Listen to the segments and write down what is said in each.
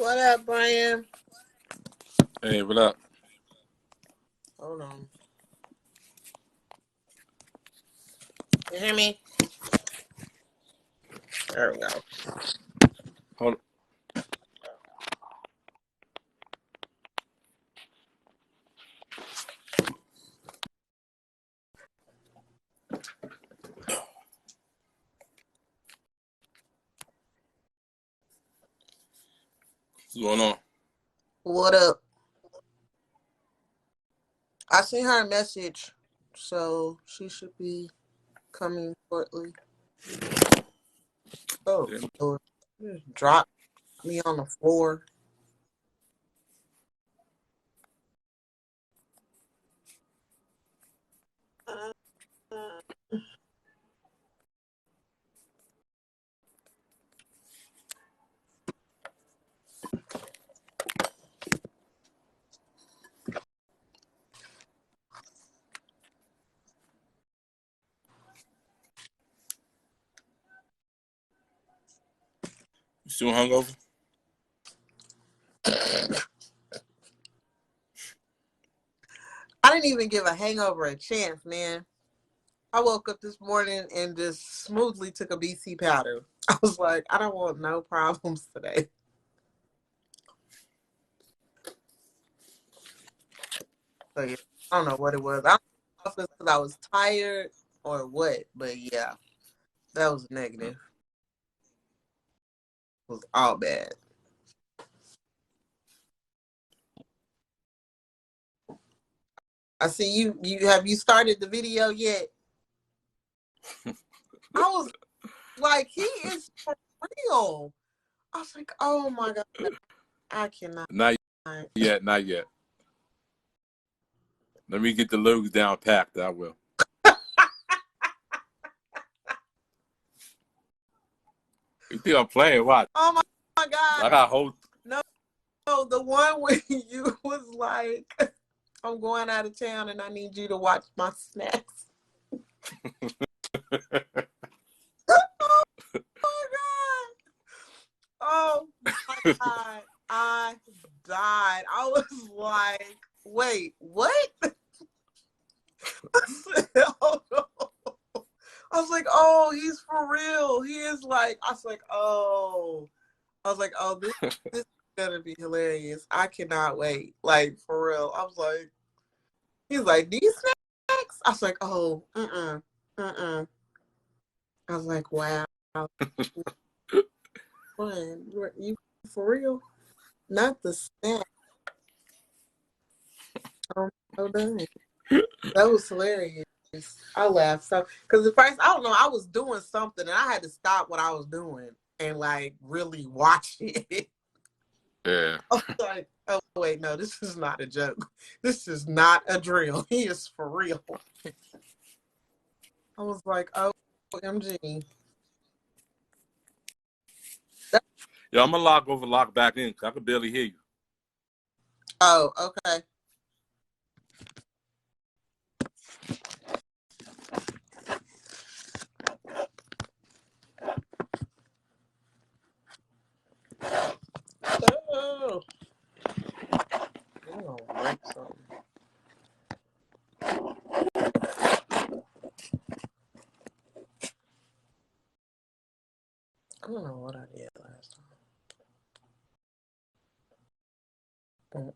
What up, Brian? Hey, what up? Hold on. You hear me? There we go. Hold on. What's going on? What up? I sent her a message, so she should be coming shortly. Oh, Yeah. Lord. Just dropped me on the floor. You still hungover? I didn't even give a hangover a chance, man. I woke up this morning and just smoothly took a BC powder. I was like, I don't want no problems today. So yeah, I don't know what it was. I don't know if it's because I was tired or what, but yeah, that was negative. It was all bad. I see you. You started the video yet? I was like, he is for real. I was like, oh my God, I cannot. Not yet, not yet. Let me get the lyrics down packed. I will. You think I'm playing? What? Oh my God. I got whole. No, the one where you was like, I'm going out of town and I need you to watch my snacks. Oh my God. I died. I was like, wait, what? I said, oh, no. I was like, oh, he's for real. He is like, I was like, oh, this is gonna be hilarious. I cannot wait. Like, for real. I was like, he's like, these snacks? I was like, oh, I was like, wow. Fun. You for real? Not the snack. I'm so done. That was hilarious. I laughed so because at first I don't know, I was doing something and I had to stop what I was doing and like really watch it. Yeah. I was like, oh wait, no, this is not a joke. This is not a drill. He is for real. I was like, oh, OMG. Yo, I'm gonna log back in because I can barely hear you. Oh, okay. Oh, I'm gonna break something. I don't know what I did last time.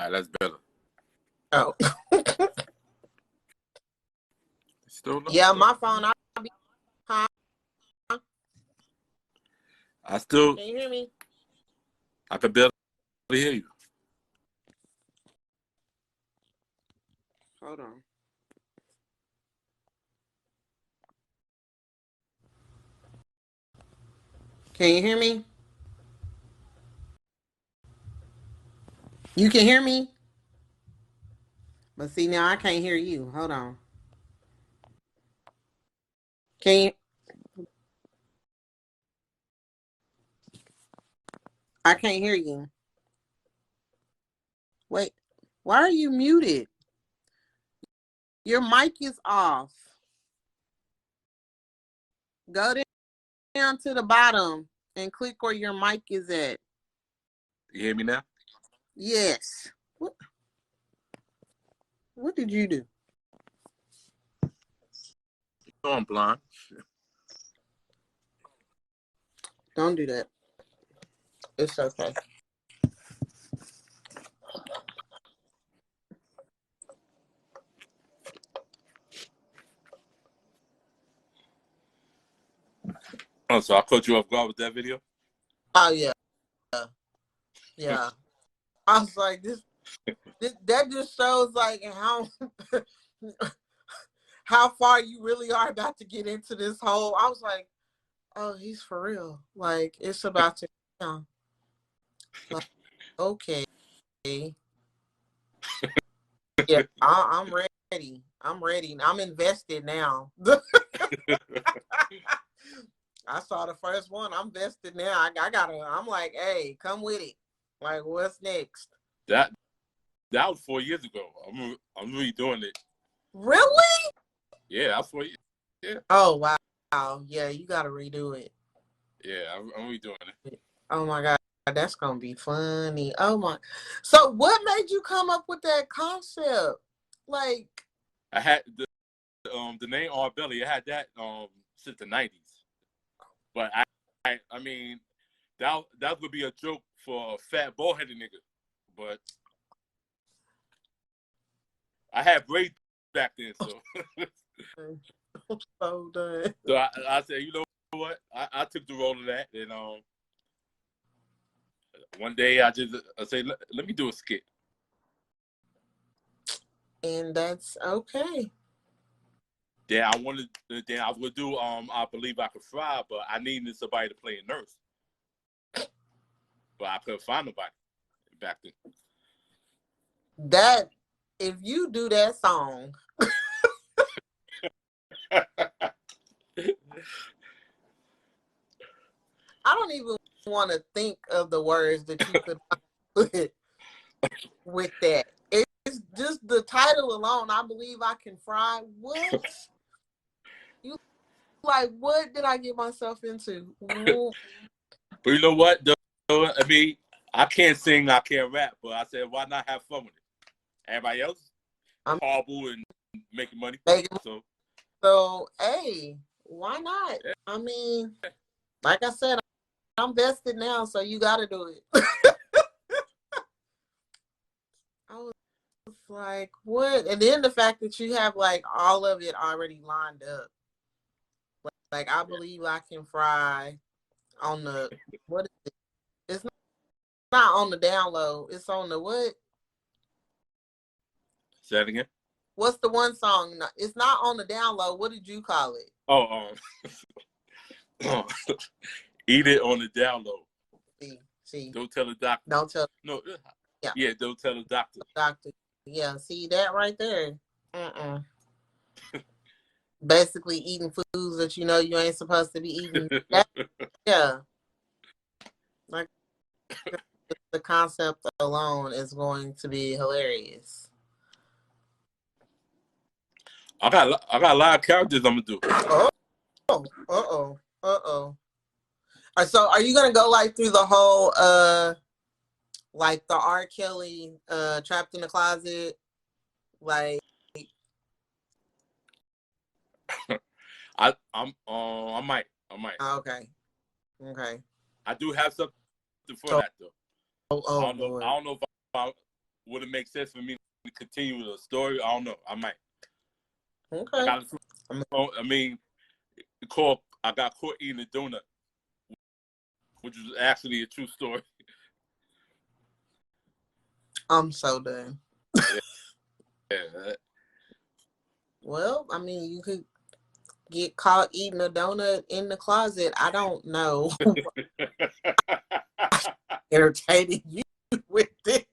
right, that's better. Oh. Still low? Yeah, my phone. Huh? I still. Can you hear me? I can barely hear you. Hold on. Can you hear me? You can hear me? But see, now I can't hear you. Hold on. Can you? I can't hear you. Wait. Why are you muted? Your mic is off. Go down to the bottom and click where your mic is at. You hear me now? Yes. What did you do? No, I'm blind. Don't do that. It's okay. Oh, so I caught you off guard with that video? Oh yeah. Yeah. I was like, this that just shows like how far you really are about to get into this whole. I was like, oh, he's for real. Like it's about to like, okay. Yeah, I'm ready. I'm ready. I'm invested now. I saw the first one. I'm vested now. I gotta. I'm like, hey, come with it. Like, what's next? That was 4 years ago. I'm redoing it. Really? Yeah, that's 4 years. Yeah. Oh wow. Yeah, you gotta redo it. Yeah, I'm redoing it. Oh my god, that's gonna be funny. Oh my. So, what made you come up with that concept? Like, I had the name R Belly. I had that since the 90s. But I mean, that would be a joke for a fat bald-headed nigga. But I had braids back then, so. so done. So I said, you know what? I took the role of that, and one day I said, let me do a skit. And that's okay. Then I was gonna do I Believe I Could Fly, but I needed somebody to play a nurse. But I couldn't find nobody back then. That if you do that song. I don't even want to think of the words that you could put with that. It's just the title alone. I Believe I Can Fry. What? You like? What did I get myself into? But you know what? I mean, I can't sing, I can't rap, but I said, why not have fun with it? Everybody else, I'm horrible and making money. So, hey, why not? Yeah. I mean, like I said, I'm vested now, so you got to do it. I was like, what? And then the fact that you have like all of it already lined up. Like I Believe I Can Fry on the, what is it? It's not on the download. It's on the what? Say that again? What's the one song? It's not on the download. What did you call it? Oh, Eat It on the download. See. Don't tell the doctor. Don't tell. No. Yeah, don't tell the doctor. Doctor. Yeah, see that right there. Basically eating foods that you know you ain't supposed to be eating. Yeah. Like the concept alone is going to be hilarious. I got a lot of characters I'm gonna do. So are you gonna go like through the whole like the R. Kelly Trapped in the Closet? Like I might. okay. I do have something for that though. I don't know if would it make sense for me to continue the story? I don't know. I might. Okay. I got caught eating a donut, which was actually a true story. I'm so done. Yeah. Well, I mean, you could get caught eating a donut in the closet. I don't know. Entertaining you with it.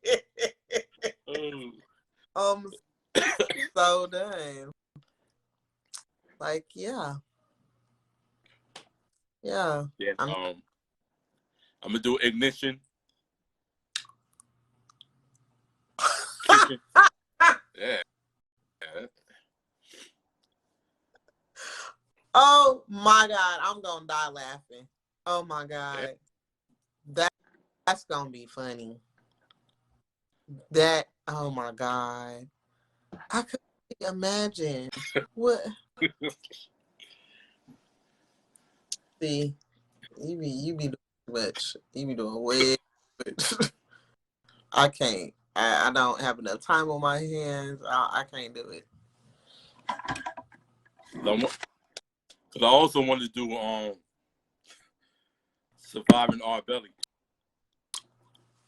So done. Like, yeah. Yeah. I'm gonna do ignition. Kitchen. Yeah. Oh my God, I'm gonna die laughing. Oh my God. That's gonna be funny. Oh my God. I couldn't imagine. What? See, you be doing too much. You be doing way too much. I can't. I don't have enough time on my hands. I can't do it. Because I also wanted to do surviving our belly.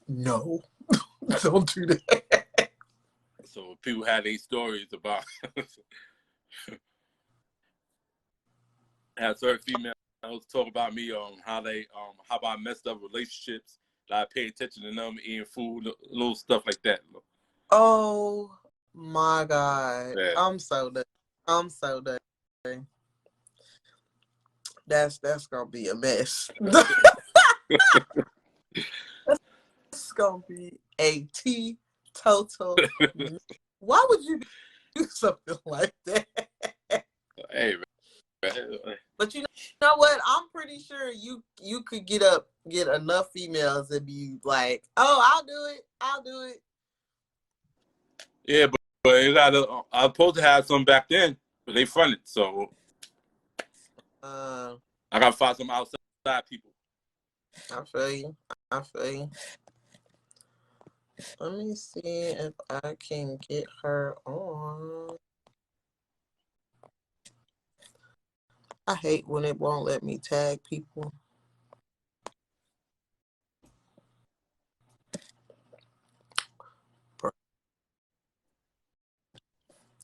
No, don't do that. So people had these stories about had certain females talk about me how I messed up relationships, that I paid attention to them eating food, little stuff like that. Oh my God. Yeah. I'm so done. That's gonna be a mess. It's gonna be a total. Why would you do something like that? Hey, but you know what? I'm pretty sure you could get enough females and be like, "Oh, I'll do it." Yeah, but I was supposed to have some back then, but they fronted, so I gotta find some outside people. I feel you. Let me see if I can get her on. I hate when it won't let me tag people.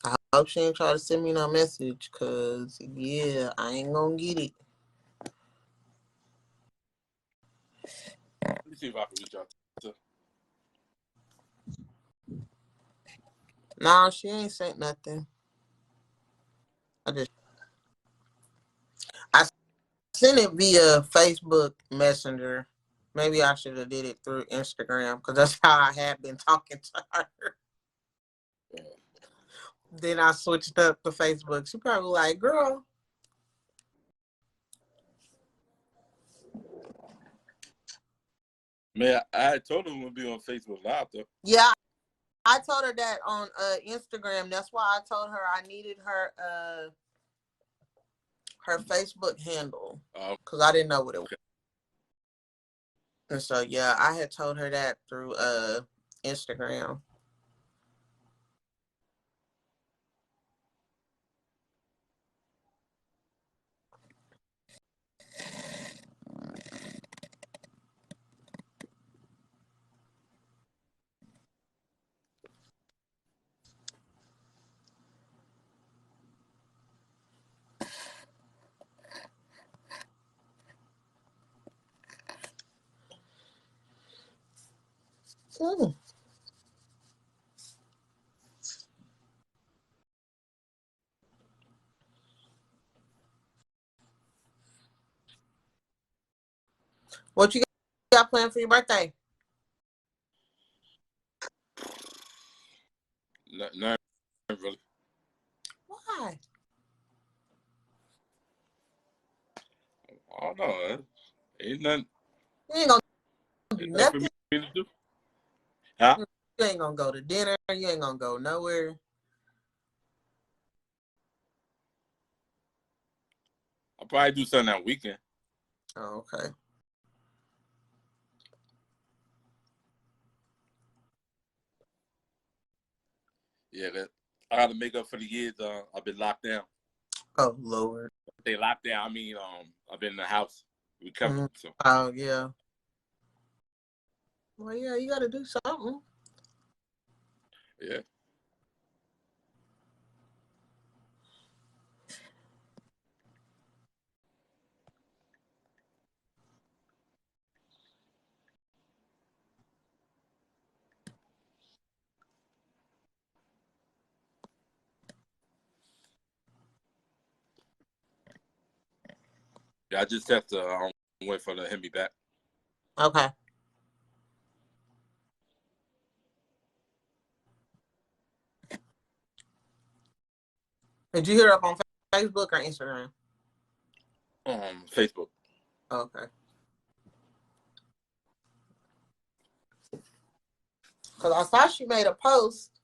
I hope she ain't try to send me no message, cause yeah, I ain't gonna get it. Let me see if I can reach out to her. Nah, she ain't sent nothing. I sent it via Facebook Messenger. Maybe I should have did it through Instagram, because that's how I had been talking to her. Then I switched up to Facebook. She probably like, girl. Man, I told her we'll be on Facebook Live though. Yeah, I told her that on Instagram. That's why I told her I needed her Facebook handle, because I didn't know what it was. And so yeah, I had told her that through Instagram. What you got planned for your birthday? Not really. Why? I don't know. Ain't nothing. You ain't gonna do nothing. For me to do. Huh? You ain't gonna go to dinner. You ain't gonna go nowhere. I'll probably do something that weekend. Oh, okay. I got to make up for the years I've been locked down. Oh Lord. They locked down. I mean, I've been in the house recovering. So. Oh yeah. Well, yeah, you got to do something. Yeah. Yeah, I just have to wait for them to hit me back. Okay. Did you hear up on Facebook or Instagram? Facebook. Okay. Because I saw she made a post,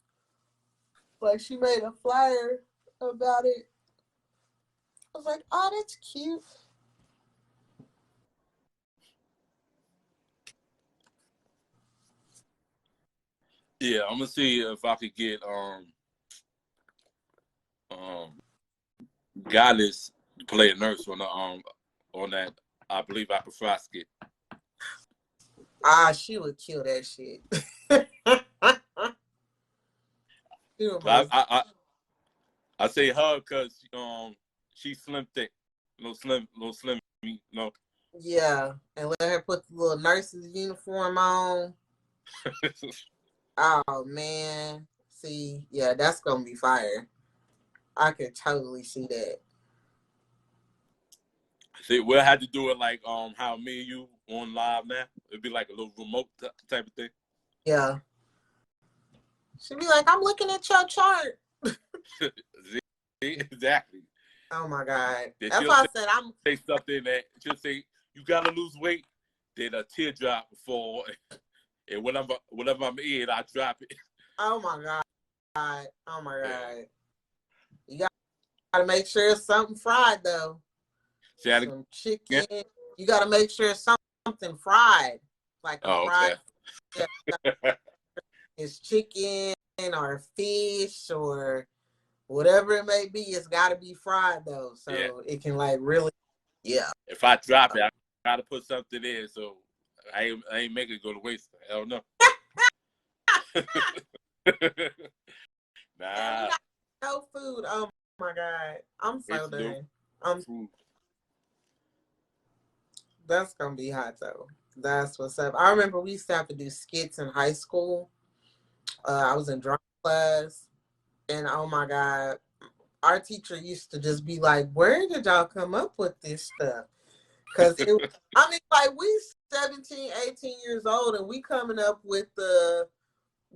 like she made a flyer about it. I was like, oh, that's cute. Yeah, I'm gonna see if I could get Goddess to play a nurse on that I Believe I Can Fly skit. Ah, she would kill that shit. I say her because she's slim thick, little slim, you know. Yeah, and let her put the little nurse's uniform on. Oh man, see, yeah, that's gonna be fire. I could totally see that. See, we'll have to do it like how me and you on live now. It'd be like a little remote type of thing. Yeah. She'd be like, I'm looking at your chart. Exactly. Oh my God. Then That's why I said I'm say something that she'll say, you gotta lose weight, then a teardrop fall, and whenever I'm in, I drop it. oh my God. Oh my God. You gotta make sure it's something fried though. Some chicken. Yeah. You gotta make sure it's something fried. Like a fried it's chicken or fish or whatever it may be, it's gotta be fried though. So it can like really If I drop it, I gotta put something in so I ain't make it go to waste. Hell no. Nah. No food. Oh my God. I'm so done. Food. That's gonna be hot though. That's what's up. I remember we used to have to do skits in high school. I was in drama class, and oh my God, our teacher used to just be like, "Where did y'all come up with this stuff?" Because I mean, like we 17, 18 years old, and we coming up with the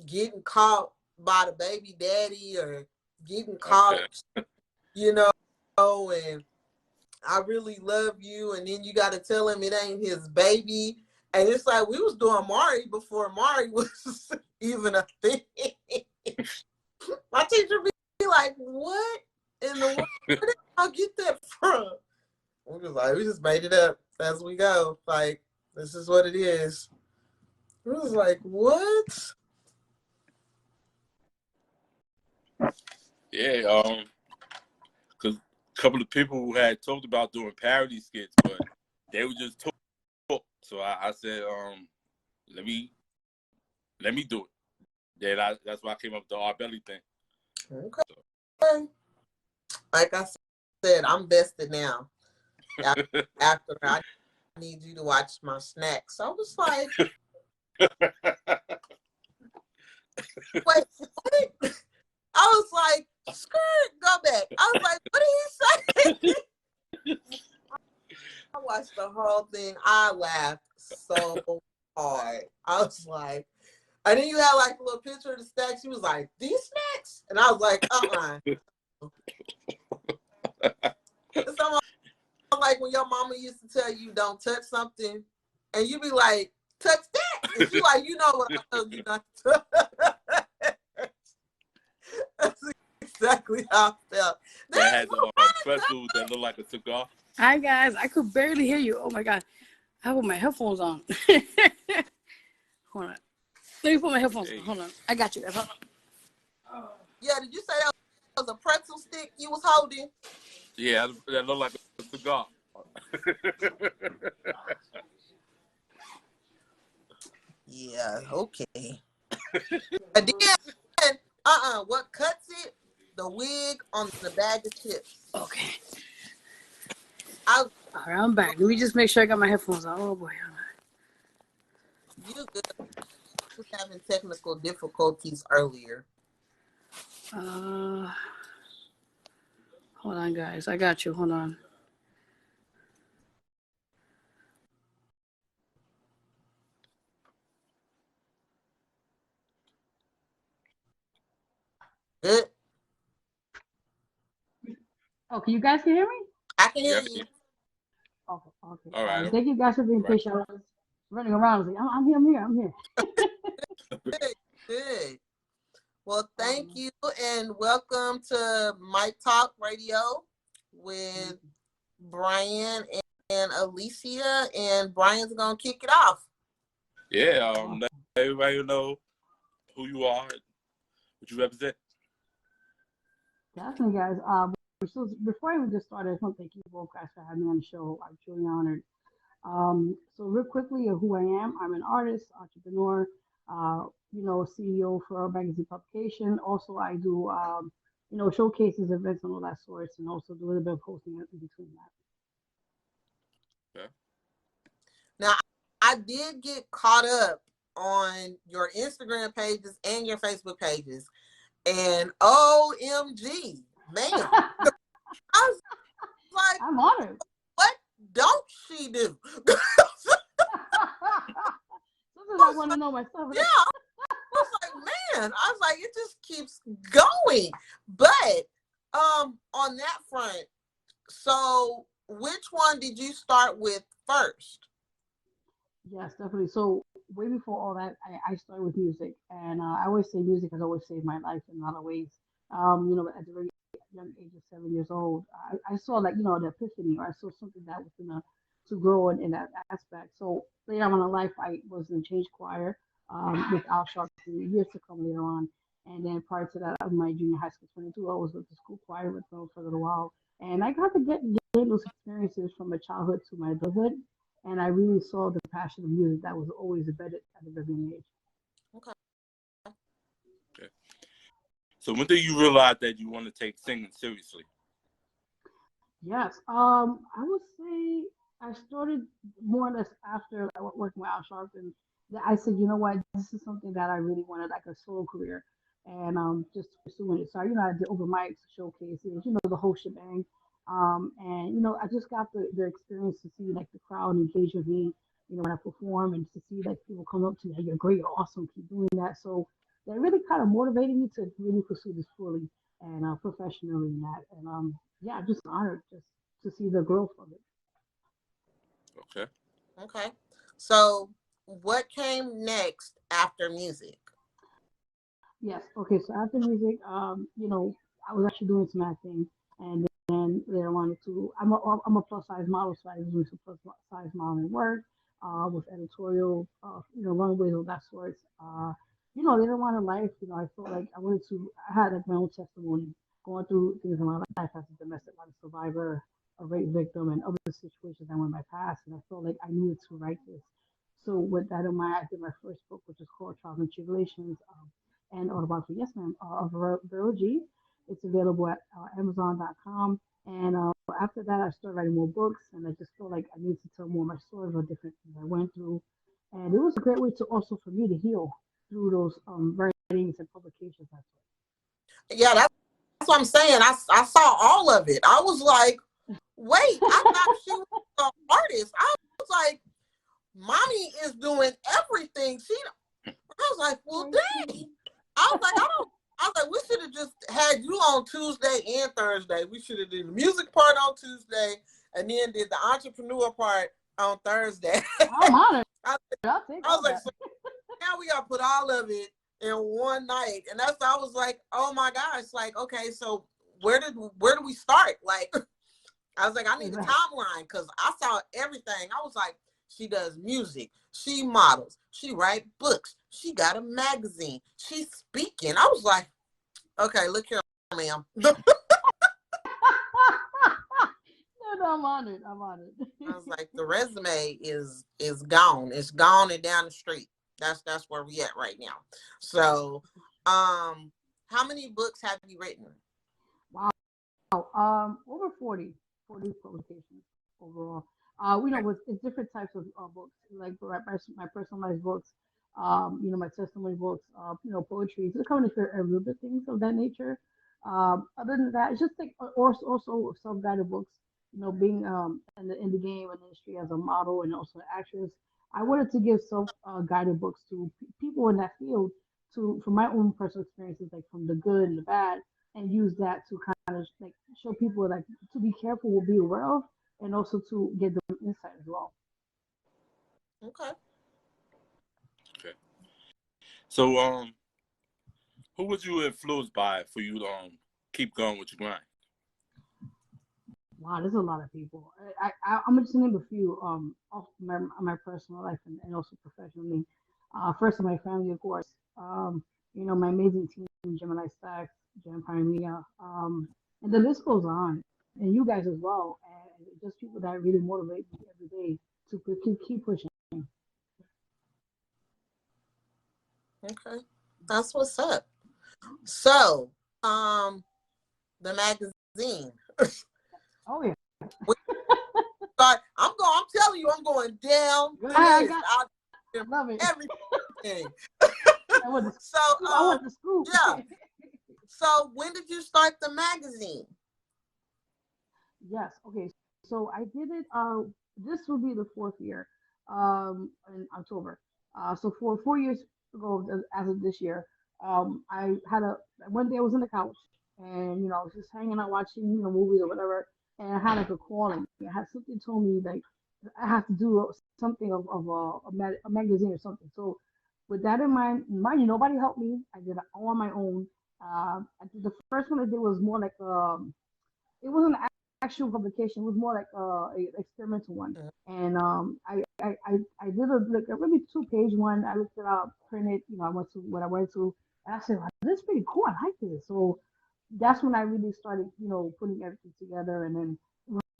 getting caught by the baby daddy or getting caught, you know, and I really love you, and then you got to tell him it ain't his baby. And it's like we was doing Mari before Mari was even a thing. My teacher be like, what in the world? Where did y'all get that from? We was like, we just made it up as we go. Like, this is what it is. It was like, what? Yeah, because a couple of people who had talked about doing parody skits, but they were just talk. So I said, let me do it. Then that's why I came up with the R Belly thing. Okay. So. Like I said, I'm vested now. After I need you to watch my snacks. So I was like, wait, what? I was like, skirt, go back. I was like, what did he say? I watched the whole thing. I laughed so hard. I was like, and then you had like a little picture of the snacks. She was like, these snacks? And I was like, It's almost like when your mama used to tell you don't touch something, and you be like, touch that. And she like, you know what I told you not to touch. That's exactly how I felt. That had the pretzel that looked like a cigar. Hi guys, I could barely hear you. Oh my God, I put my headphones on. Hold on, let me put my headphones on. Hold on, I got you guys. Hold on. Yeah, did you say that was a pretzel stick you was holding? Yeah, that looked like a cigar. Yeah, okay. And then, what cuts it? The wig on the bag of chips. Okay. I, All right, I'm back. Let me just make sure I got my headphones on. Oh boy. you good. Was having technical difficulties earlier. Hold on, guys. I got you. Hold on. Good. Oh, can you guys hear me? I can hear Yeah. you. Okay. Okay. All right. Thank you guys for being patient. I was running around. I was like, I'm here. I'm here. Good. Good. Well, thank you and welcome to Mike Talk Radio with Brian and Alicia. And Brian's going to kick it off. Yeah. Let everybody know who you are, what you represent. Definitely, guys. So before I even just started, I just want to thank you both guys for having me on the show. I'm truly honored. So real quickly of who I am, I'm an artist, entrepreneur, CEO for a magazine publication. Also, I do, showcases, events, and all that sorts, and also do a little bit of hosting in between that. Okay. Now, I did get caught up on your Instagram pages and your Facebook pages. And OMG, man. I was like, I'm honored. What don't she do? Sometimes I want to know myself. Yeah. I was like, man, I was like, it just keeps going. But on that front, so which one did you start with first? Yes, definitely. So way before all that, I started with music, and I always say music has always saved my life in a lot of ways. At the very young age of 7 years old, I saw like the epiphany, or I saw something that was gonna to grow in that aspect. So later on in life, I was in change choir with Al Sharpton years to come later on, and then prior to that, in my junior high school 22, I was with the school choir with them for a little while, and I got to gain those experiences from my childhood to my adulthood, and I really saw the passion of music that was always embedded at a very young age. Okay. Okay. So when did you realize that you want to take singing seriously? Yes, I would say I started more or less after I working with Al Sharpton. That I said, you know what, this is something that I really wanted, like a solo career, and just pursuing it. So I did open mics, showcases, the whole shebang. And I just got the experience to see like the crowd engage with me, when I perform, and to see like people come up to me, like, you're great, you're awesome, keep doing that. So that really kind of motivated me to really pursue this fully and professionally in that. And yeah, I'm just honored just to see the growth of it. Okay. Okay. So what came next after music? Yes. Okay. So after music, I was actually doing some acting, and then later on to I'm a plus size model, so I was doing some plus size modeling work, with editorial, runways of that sort. Later on in life, I felt like I had like my own testimony going through things in my life as a domestic violence survivor, a rape victim, and other situations that were in my past, and I felt like I needed to write this. So with that in mind, I did my first book, which is called Trials and Tribulations. And Autobiography, yes, ma'am, of Vero G. It's available at Amazon.com. And after that, I started writing more books, and I just felt like I needed to tell more of my stories of different things I went through. And it was a great way to also for me to heal through those writings and publications. Yeah, that's what I'm saying. I saw all of it. I was like, wait, I thought she was an artist. I was like, mommy is doing everything. I was like, well, dang. I was like, we should have just had you on Tuesday and Thursday. We should have did the music part on Tuesday and then did the entrepreneur part on Thursday. I'm honored. I was like, so now we gotta put all of it in one night. And I was like, oh my gosh, like, okay, so where do we start? Like, I was like, I need a timeline because I saw everything. I was like, she does music, she models, she write books, she got a magazine, she's speaking. I was like, Okay, look here, ma'am. No, I'm honored. I'm honored. I was like, the resume is gone. It's gone and down the street. That's where we at right now. So, how many books have you written? Wow. Over 40 publications overall. With it's different types of books, like my personalized books, my testimony books, poetry. So kind of for a little bit things of that nature. Other than that, it's just like also self-guided books. Being in the game and industry as a model and also an actress, I wanted to give self-guided books to people in that field to from my own personal experiences, like from the good and the bad, and use that to kind of like show people like to be careful, will be aware of, and also to get them insight as well. Okay. Okay. So, who was you influenced by for you to keep going with your grind? Wow, there's a lot of people. I'm just gonna name a few. Off my personal life and also professionally. First, my family, of course. My amazing team, Gemini Stacks, Jen Pioneer, and the list goes on. And you guys as well, and just people that really motivate me every day to keep pushing. Okay. That's what's up. So, the magazine. Oh yeah. But I'm telling you, I'm going down the I list. love it. Everything. I went to So, I went to school. yeah. So, when did you start the magazine? Yes. Okay. So I did it. This will be the fourth year. In October. So for 4 years ago, as of this year, I had one day I was on the couch and I was just hanging out watching movies or whatever, and I had like a calling. I had something told me like I have to do something of a magazine or something. So with that in mind you, nobody helped me. I did it all on my own. The first one I did was more like it wasn't an actual publication. It was more like a experimental one. And I did a really 2-page one. I looked it up, printed. I went to, and I said, wow, this is pretty cool. I like this. So that's when I really started, putting everything together. And then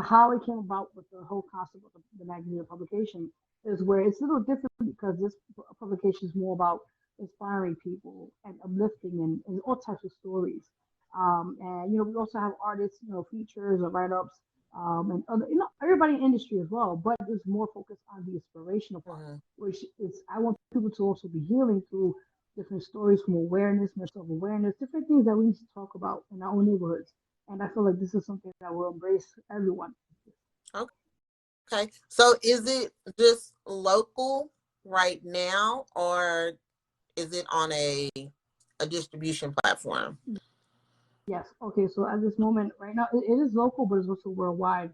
how it came about with the whole concept of the magazine publication is where it's a little different because this publication is more about inspiring people and uplifting and all types of stories. And we also have artists, features or write-ups, and other, everybody in industry as well. But it's more focused on the inspirational part, which is I want people to also be healing through different stories from awareness, mental awareness, different things that we need to talk about in our own neighborhoods. And I feel like this is something that will embrace everyone. Okay. So is it just local right now, or is it on a distribution platform? Yes. Okay. So at this moment, right now, it is local, but it's also worldwide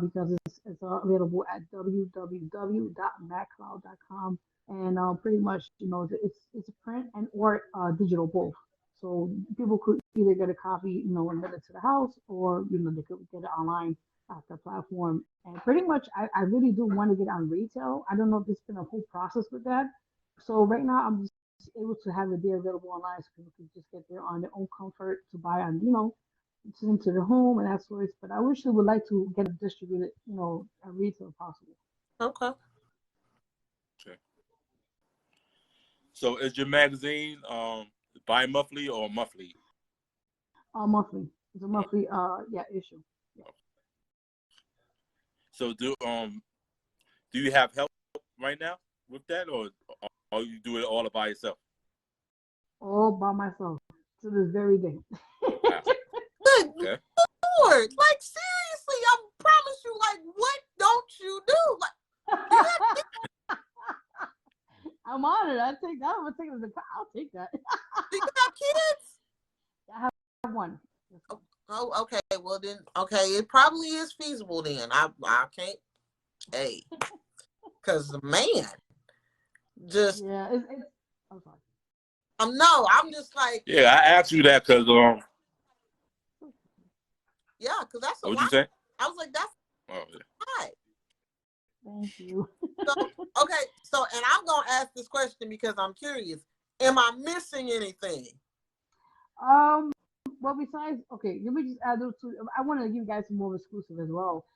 because it's available at www.maccloud.com, and pretty much, it's a print and or digital both. So people could either get a copy, and get it to the house, or they could get it online at the platform. And pretty much, I really do want to get on retail. I don't know if there's been a whole process with that. So right now, I'm just able to have it there available online so people can just get there on their own comfort to buy on, send to their home and that sort. But I wish they would like to get it distributed, at retail if possible. Okay. So is your magazine bi-monthly or monthly? Monthly. It's a monthly issue. Yeah. So do you have help right now with that, or you do it all by yourself? All by myself to this very day. Wow. Okay. Lord, like seriously, I promise you, like, what don't you do? Like, I'm honored. I take that. I'll take that. do you have kids? I have one. Oh, okay. Well then, okay, it probably is feasible then. I can't. Hey, because the man just. Yeah. I'm sorry. No, I'm just like. Yeah, I asked you that because Yeah, because that's a what'd lot. you say? I was like, that's Oh, yeah. right. Thank you. So, okay, and I'm gonna ask this question because I'm curious. Am I missing anything? Um, well, besides, okay, let me just add those two. I want to give you guys some more exclusive as well.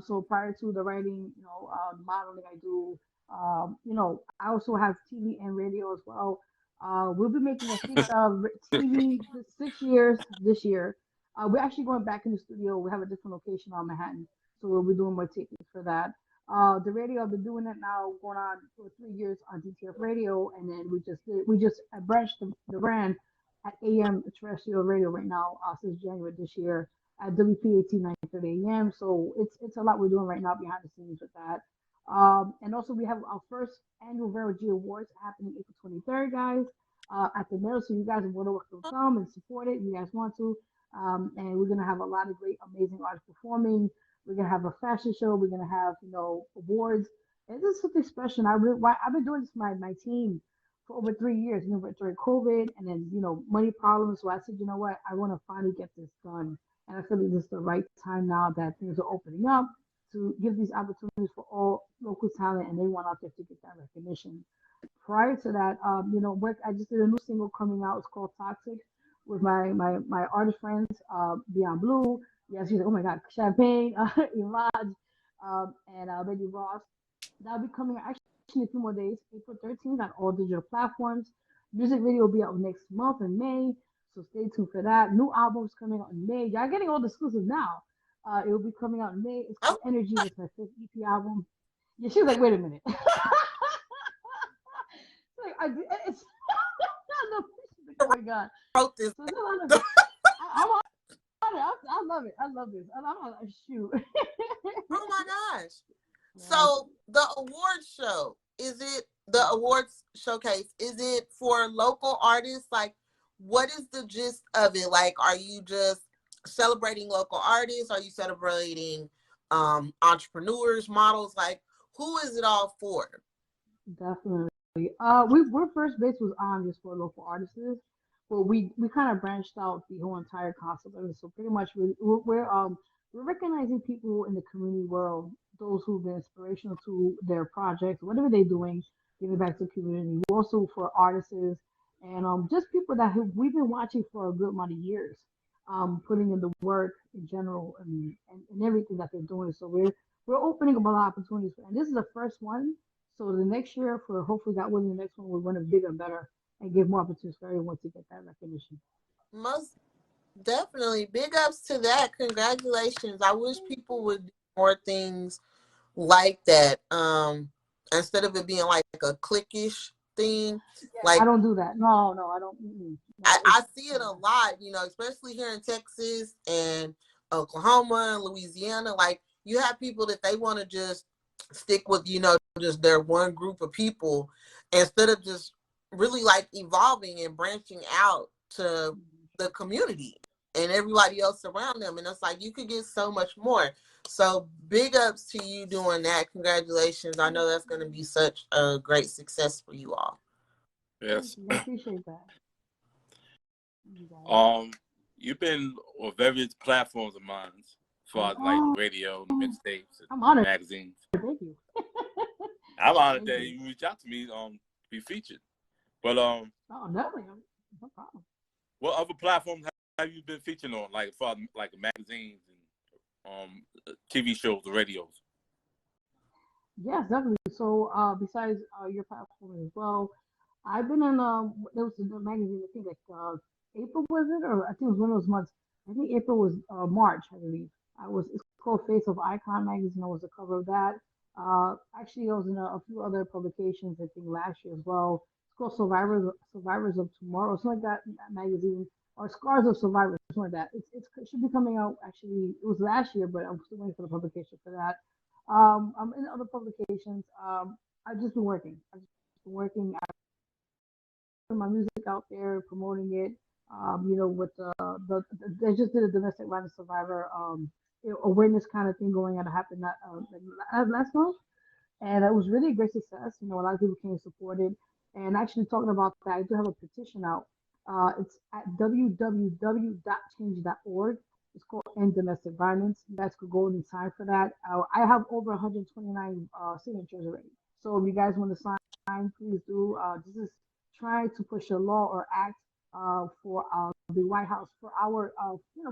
So prior to the writing, modeling I do, I also have TV and radio as well. We'll be making a TV 6 years this year. We're actually going back in the studio. We have a different location on Manhattan, so we'll be doing more tapings for that. The radio, I've been doing it now, going on for 3 years on DTF Radio, and then we just branched the brand at AM terrestrial radio right now since January this year at WP18 9:30 AM. So it's a lot we're doing right now behind the scenes with that. And also we have our first annual Vero G Awards happening April 23rd, guys, at the middle. So you guys are more than welcome to come and support it. If you guys want to. And we're gonna have a lot of great, amazing artists performing. We're gonna have a fashion show. We're gonna have awards. And this is something special. I've been doing this with my team for over 3 years, during COVID and then, money problems. So I said, you know what, I want to finally get this done. And I feel like this is the right time now that things are opening up to give these opportunities for all local talent and they want out there to get that recognition. Prior to that, I just did a new single coming out. It's called Toxic with my artist friends, Beyond Blue. Yes, she's like, oh my God, Champagne, Imaj, and Baby Ross. That'll be coming actually a few more days, April 13th on all digital platforms. Music video will be out next month in May, so stay tuned for that. New albums coming out in May. Y'all getting all the exclusives now. It will be coming out in May. It's Oh, called Energy. It's my fifth EP album. Yeah, she was like, wait a minute. Like, it's oh my God. wrote this. So I'm on it. I love it. I love this. I'm on shoot. Oh my gosh. Yeah. So the awards show, is it the awards showcase? Is it for local artists? Like, what is the gist of it? Like, are you just celebrating local artists? Are you celebrating entrepreneurs, models? Like, who is it all for? Definitely. We're first base was on just for local artists, but we kind of branched out the whole entire concept of it. So pretty much we're recognizing people in the community world, those who've been inspirational to their projects, whatever they're doing, giving back to the community. We're also for artists and just people that we've been watching for a good amount of years, putting in the work in general and everything that they're doing. So we're opening up a lot of opportunities, and this is the first one. So the next year, for hopefully God willing, the next one we'll run it bigger and better and give more opportunities for everyone to get that recognition. Most definitely. Big ups to that. Congratulations. I wish people would do more things like that. Instead of it being like a cliquish thing. Yeah, I Like, don't do that. No, I don't. No, I see it a lot, especially here in Texas and Oklahoma and Louisiana. Like, you have people that they want to just stick with, just their one group of people instead of just really like evolving and branching out to the community and everybody else around them. And it's like you could get so much more. So big ups to you doing that. Congratulations. I know that's going to be such a great success for you all. Yes. I appreciate that. You've been on various platforms of mine, as far as like Oh, radio, mixtapes, I'm and honored. magazines. Thank you. I'm honored Thank that you. you reached out to me to be featured. But Oh, definitely. No problem. what other platforms have you been featured on, like as far as like magazines and TV shows or radios? Yes, definitely. So, besides your platform as well, I've been in there was a magazine. I think like April was it, or I think it was one of those months. I think April was March, I believe. It's called Face of Icon magazine. I was the cover of that. Actually, I was in a few other publications. I think last year as well. It's called Survivors of Tomorrow, something like that magazine, or Scars of Survivors, something like that. It should be coming out. Actually, it was last year, but I'm still waiting for the publication for that. I'm in other publications. I've just been working. I've just been working. I put my music out there, promoting it. With they just did a domestic violence survivor awareness kind of thing going on. It happened last month, and it was really a great success. A lot of people came and supported. And actually, talking about that, I do have a petition out. It's at www.change.org. It's called End Domestic Violence. You guys could go and sign for that. I have over 129 signatures already. So if you guys want to sign, please do. This is trying to push a law or act for the White House for our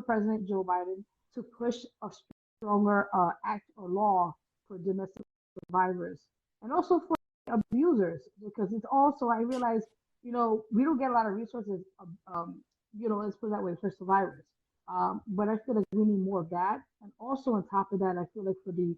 President Joe Biden to push a stronger act or law for domestic survivors and also for abusers because it's also I realize we don't get a lot of resources let's put it that way for survivors but I feel like we need more of that and also on top of that I feel like for the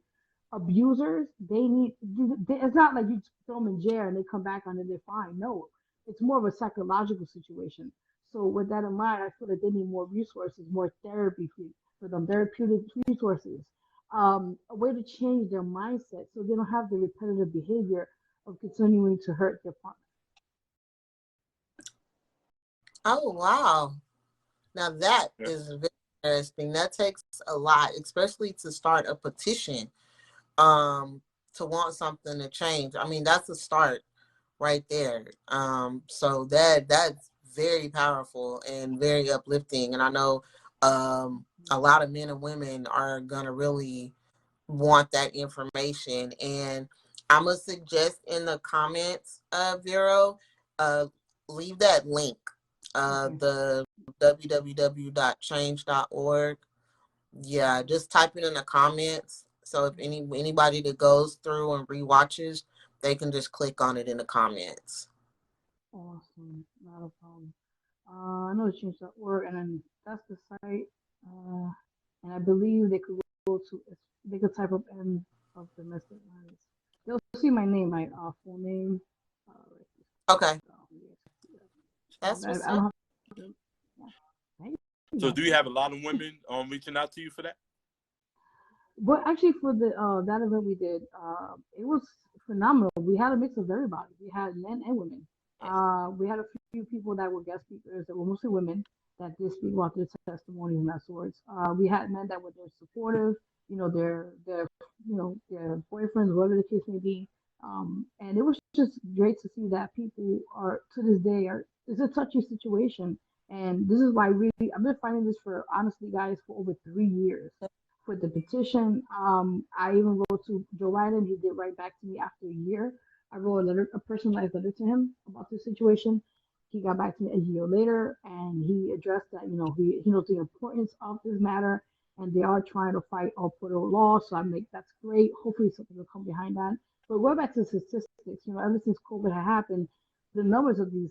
abusers it's not like you throw them in jail and they come back and they're fine. No, it's more of a psychological situation. So with that in mind I feel like they need more resources, more therapy for them, therapeutic resources, a way to change their mindset so they don't have the repetitive behavior of continuing to hurt their partner. Oh, wow. Now that is very interesting. That takes a lot, especially to start a petition, to want something to change. I mean, that's a start right there. So that's very powerful and very uplifting. And I know a lot of men and women are gonna really want that information. And I'm gonna suggest in the comments, Vero, leave that link, the www.change.org. Yeah, just type it in the comments. So if anybody that goes through and rewatches, they can just click on it in the comments. Awesome, not a problem. I know change.org, and then that's the site. And I believe they could go to they could type up N of domestic violence. They'll see my name, my full name. Okay. That's what's I don't up. have to, So do you have a lot of women reaching out to you for that? But actually, for the that event we did, it was phenomenal. We had a mix of everybody. We had men and women. We had a few people that were guest speakers that were mostly women that did speak about their testimonies and that sorts. We had men that were there supportive, their boyfriends, whatever the case may be. And it was just great to see that people are to this day are it's a touchy situation. And this is why really I've been fighting this for honestly guys for over 3 years for the petition. I even wrote to Joe Biden. He did write back to me after a year. I wrote a personalized letter to him about the situation. He got back to me a year later, and he addressed that, he knows the importance of this matter, and they are trying to fight or put a law. So that's great. Hopefully something will come behind that. But going back to the statistics, ever since COVID had happened, the numbers of these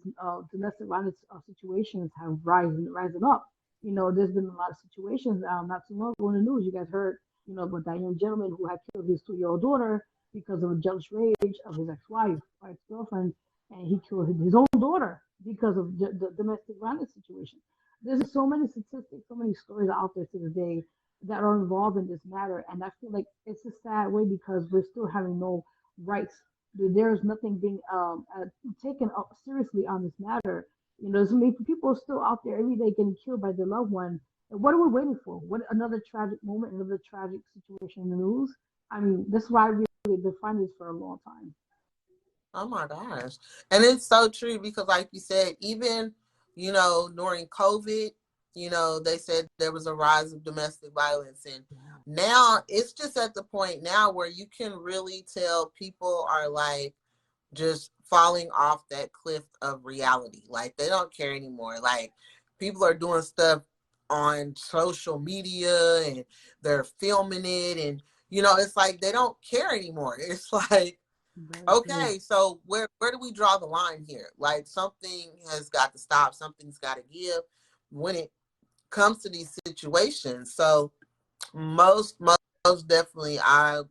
domestic violence situations have rising up. There's been a lot of situations not too long ago in the news. You guys heard, about that young gentleman who had killed his 2-year-old daughter because of a jealous rage of his ex-wife or ex-girlfriend, and he killed his own daughter because of the domestic violence situation. There's so many statistics, so many stories out there to this day that are involved in this matter, and I feel like it's a sad way because we're still having no rights. There's nothing being taken up seriously on this matter. So many people are still out there every day getting killed by their loved one. And what are we waiting for? What another tragic moment, another tragic situation in the news? I mean, that's why I really been fighting this for a long time. Oh my gosh. And it's so true because like you said, even, during COVID, they said there was a rise of domestic violence. And now it's just at the point now where you can really tell people are like just falling off that cliff of reality. Like they don't care anymore. Like people are doing stuff on social media and they're filming it. And, it's like they don't care anymore. It's like, okay, so where do we draw the line here? Like something has got to stop. Something's got to give when it comes to these situations. So most definitely, I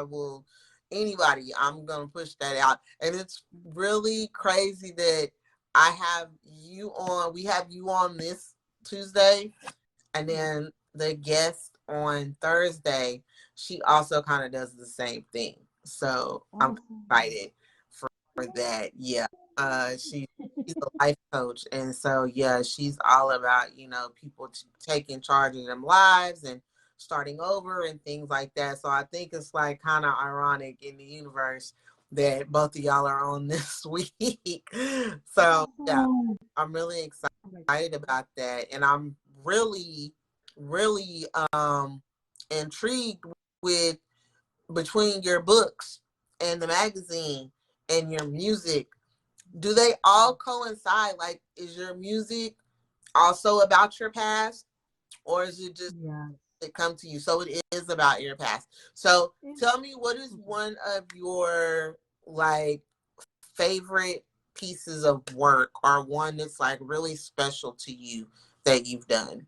will. Anybody, I'm gonna push that out. And it's really crazy that I have you on. We have you on this Tuesday, and then the guest on Thursday. She also kind of does the same thing. So I'm excited for that. Yeah. She's a life coach. And so, yeah, she's all about, people taking charge of their lives and starting over and things like that. So I think it's like kind of ironic in the universe that both of y'all are on this week. So, yeah, I'm really excited about that. And I'm really, really intrigued with between your books and the magazine and your music, do they all coincide? Like, is your music also about your past, or is it just Yeah. it come to you? So it is about your past. So tell me, what is one of your like favorite pieces of work, or one that's like really special to you that you've done?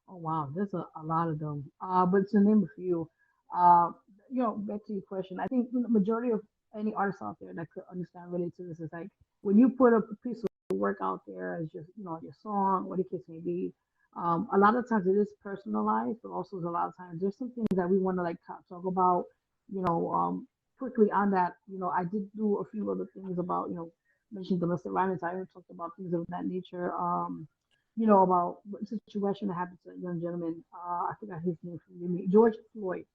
Oh wow, there's a lot of them. But to name a few, uh, back to your question, I think the majority of any artist out there that could understand relate to this is like when you put a piece of work out there as just your song, what the case may be. A lot of times it is personalized, but also a lot of times there's some things that we want to like talk about, you know, quickly on that. I did do a few other things about mentioning domestic violence. I even talked about things of that nature. About a situation that happened to a young gentleman. I forgot his name from me, George Floyd.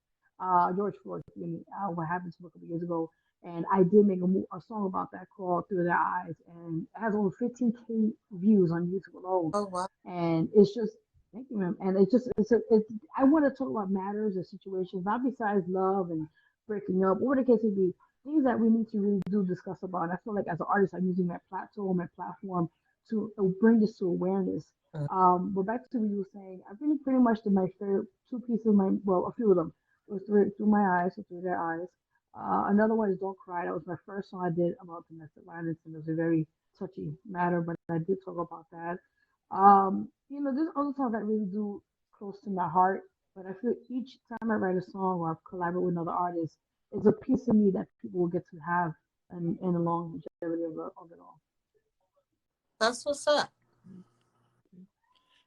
George Floyd, what happened to him a couple years ago. And I did make a song about that called Through Their Eyes. And it has over 15K views on YouTube alone. Oh wow. And it's just, thank you, ma'am. And I want to talk about matters or situations, not besides love and breaking up, whatever the case may be, things that we need to really do discuss about. And I feel like as an artist, I'm using my platform to bring this to awareness. But back to what you were saying, I think pretty much my favorite two pieces of a few of them was through my eyes, or through their eyes. Another one is Don't Cry. That was my first song I did about domestic violence, and it was a very touchy matter, but I did talk about that. There's other songs that really do close to my heart, but I feel each time I write a song or I collaborate with another artist, it's a piece of me that people will get to have in the longevity of it all. That's what's up.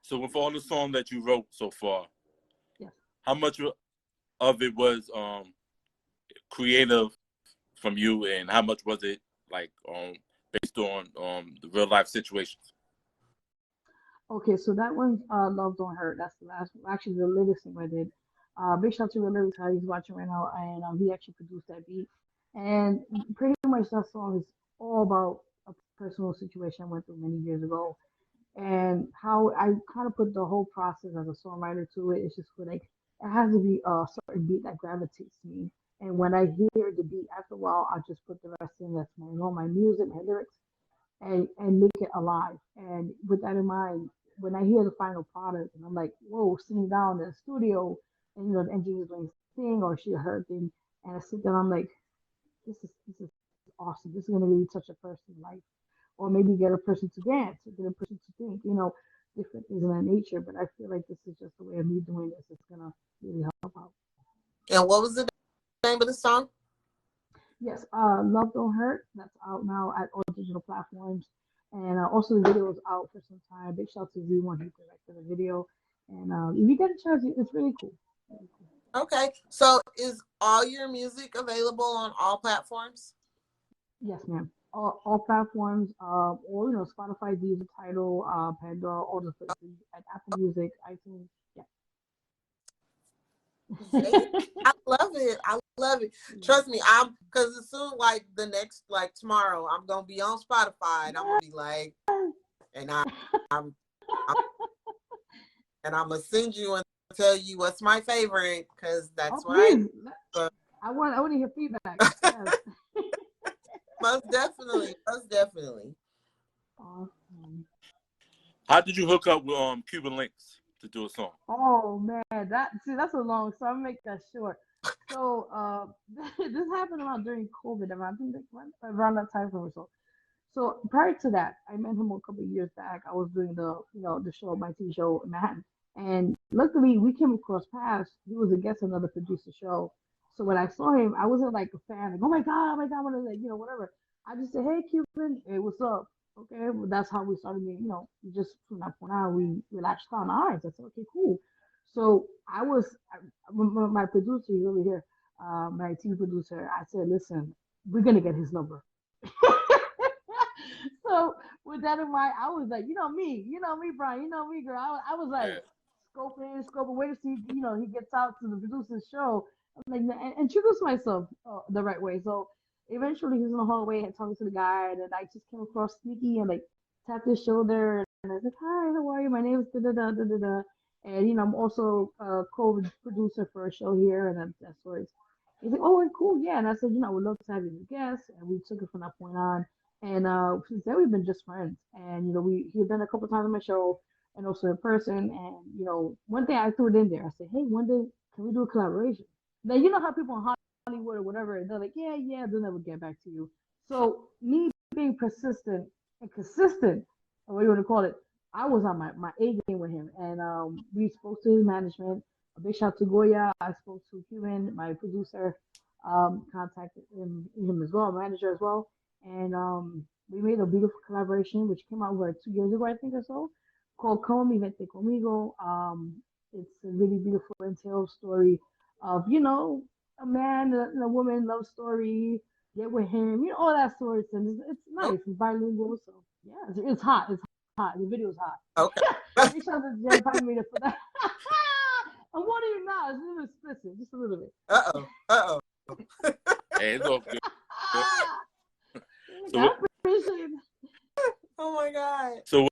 So with all the songs that you wrote so far, Yes. how much of it was creative from you, and how much was it like based on the real life situations? Okay, so that one's Love Don't Hurt. That's the last one. Actually, the lyrics thing I did. Big shout out to the lyrics, how he's watching right now, and he actually produced that beat. And pretty much that song is all about a personal situation I went through many years ago, and how I kind of put the whole process as a songwriter to it. It's just for like it has to be a certain beat that gravitates to me. And when I hear the beat, after a while, I just put the rest in. That's my music, my lyrics, and make it alive. And with that in mind, when I hear the final product, and I'm like, whoa, sitting down in the studio, and the engineer's doing his thing or she heard thing, and I sit there, I'm like, this is awesome. This is gonna really touch a person's life, or maybe get a person to dance, or get a person to think, different things of that nature. But I feel like this is just the way of me doing this. It's gonna really help out. And what was the name of the song? Yes, Love Don't Hurt. That's out now at all digital platforms. And also the video is out for some time. Big shout out to Z1 who directed the video. And if you get a chance, it's really cool. Really cool. Okay. So is all your music available on all platforms? Yes, ma'am. All platforms, or Spotify, Deezer, Tidal, Pandora, all the places, at Apple Music, iTunes. Great. Yeah. I love it. I love it. Trust me, I'm because as soon like the next like tomorrow, I'm gonna be on Spotify and I'm gonna be like, and I'm, I'm and I'm gonna send you and tell you what's my favorite because Oh, that's what I please. do. I want to hear feedback. Yes. Most definitely, most definitely. Awesome. Oh, How did you hook up with Cuban Links to do a song? Oh man, that's a long. So I'll make that short. So this happened around during COVID. I think around that time frame or so. So prior to that, I met him a couple of years back. I was doing the show, my TV show in Manhattan, and luckily we came across paths. He was a guest on another producer show. So when I saw him, I wasn't like a fan, like oh my god, what is it, whatever. I just said, hey Cuban, hey, what's up? Okay, well, that's how we started. Just from that point on, we latched on. All right, I said, okay, cool. So my producer, he's over here, my TV producer. I said, listen, we're gonna get his number. So with that in mind, I was like, Brian, girl. I was like Yeah. scoping, wait to see, he gets out to the producer's show. I'm like, and introduce myself the right way. So eventually he's in the hallway and talking to the guy, and then I just came across sneaky and like tapped his shoulder, and I said, hi, how are you? My name is da da da da da da. And I'm also a co-producer for a show here, and that's where it's. He's like, oh, cool, yeah. And I said, I would love to have you as a guest. And we took it from that point on. And since then we've been just friends. And he's been a couple times on my show and also in person. And one day I threw it in there. I said, hey, one day can we do a collaboration? Now you know how people in Hollywood or whatever, they're like, yeah, yeah, they'll never get back to you. So me being persistent and consistent, or what you want to call it, I was on my A game with him, and we spoke to his management. A big shout to Goya. I spoke to Cuban, my producer, contacted him as well, manager as well, and we made a beautiful collaboration, which came out over 2 years ago, I think or so, called Come Vente Conmigo. It's a really beautiful and tale story of a man and a woman love story. Get with him, all that sorts, and it's nice. It's bilingual, so yeah, it's hot. It's hot. The video is hot. Okay. Big shout out to Jen Pine Media for that. I'm warning you now. It's a little explicit, just a little bit. Uh-oh. Hey, it's all good. So I appreciate it. Oh my God. So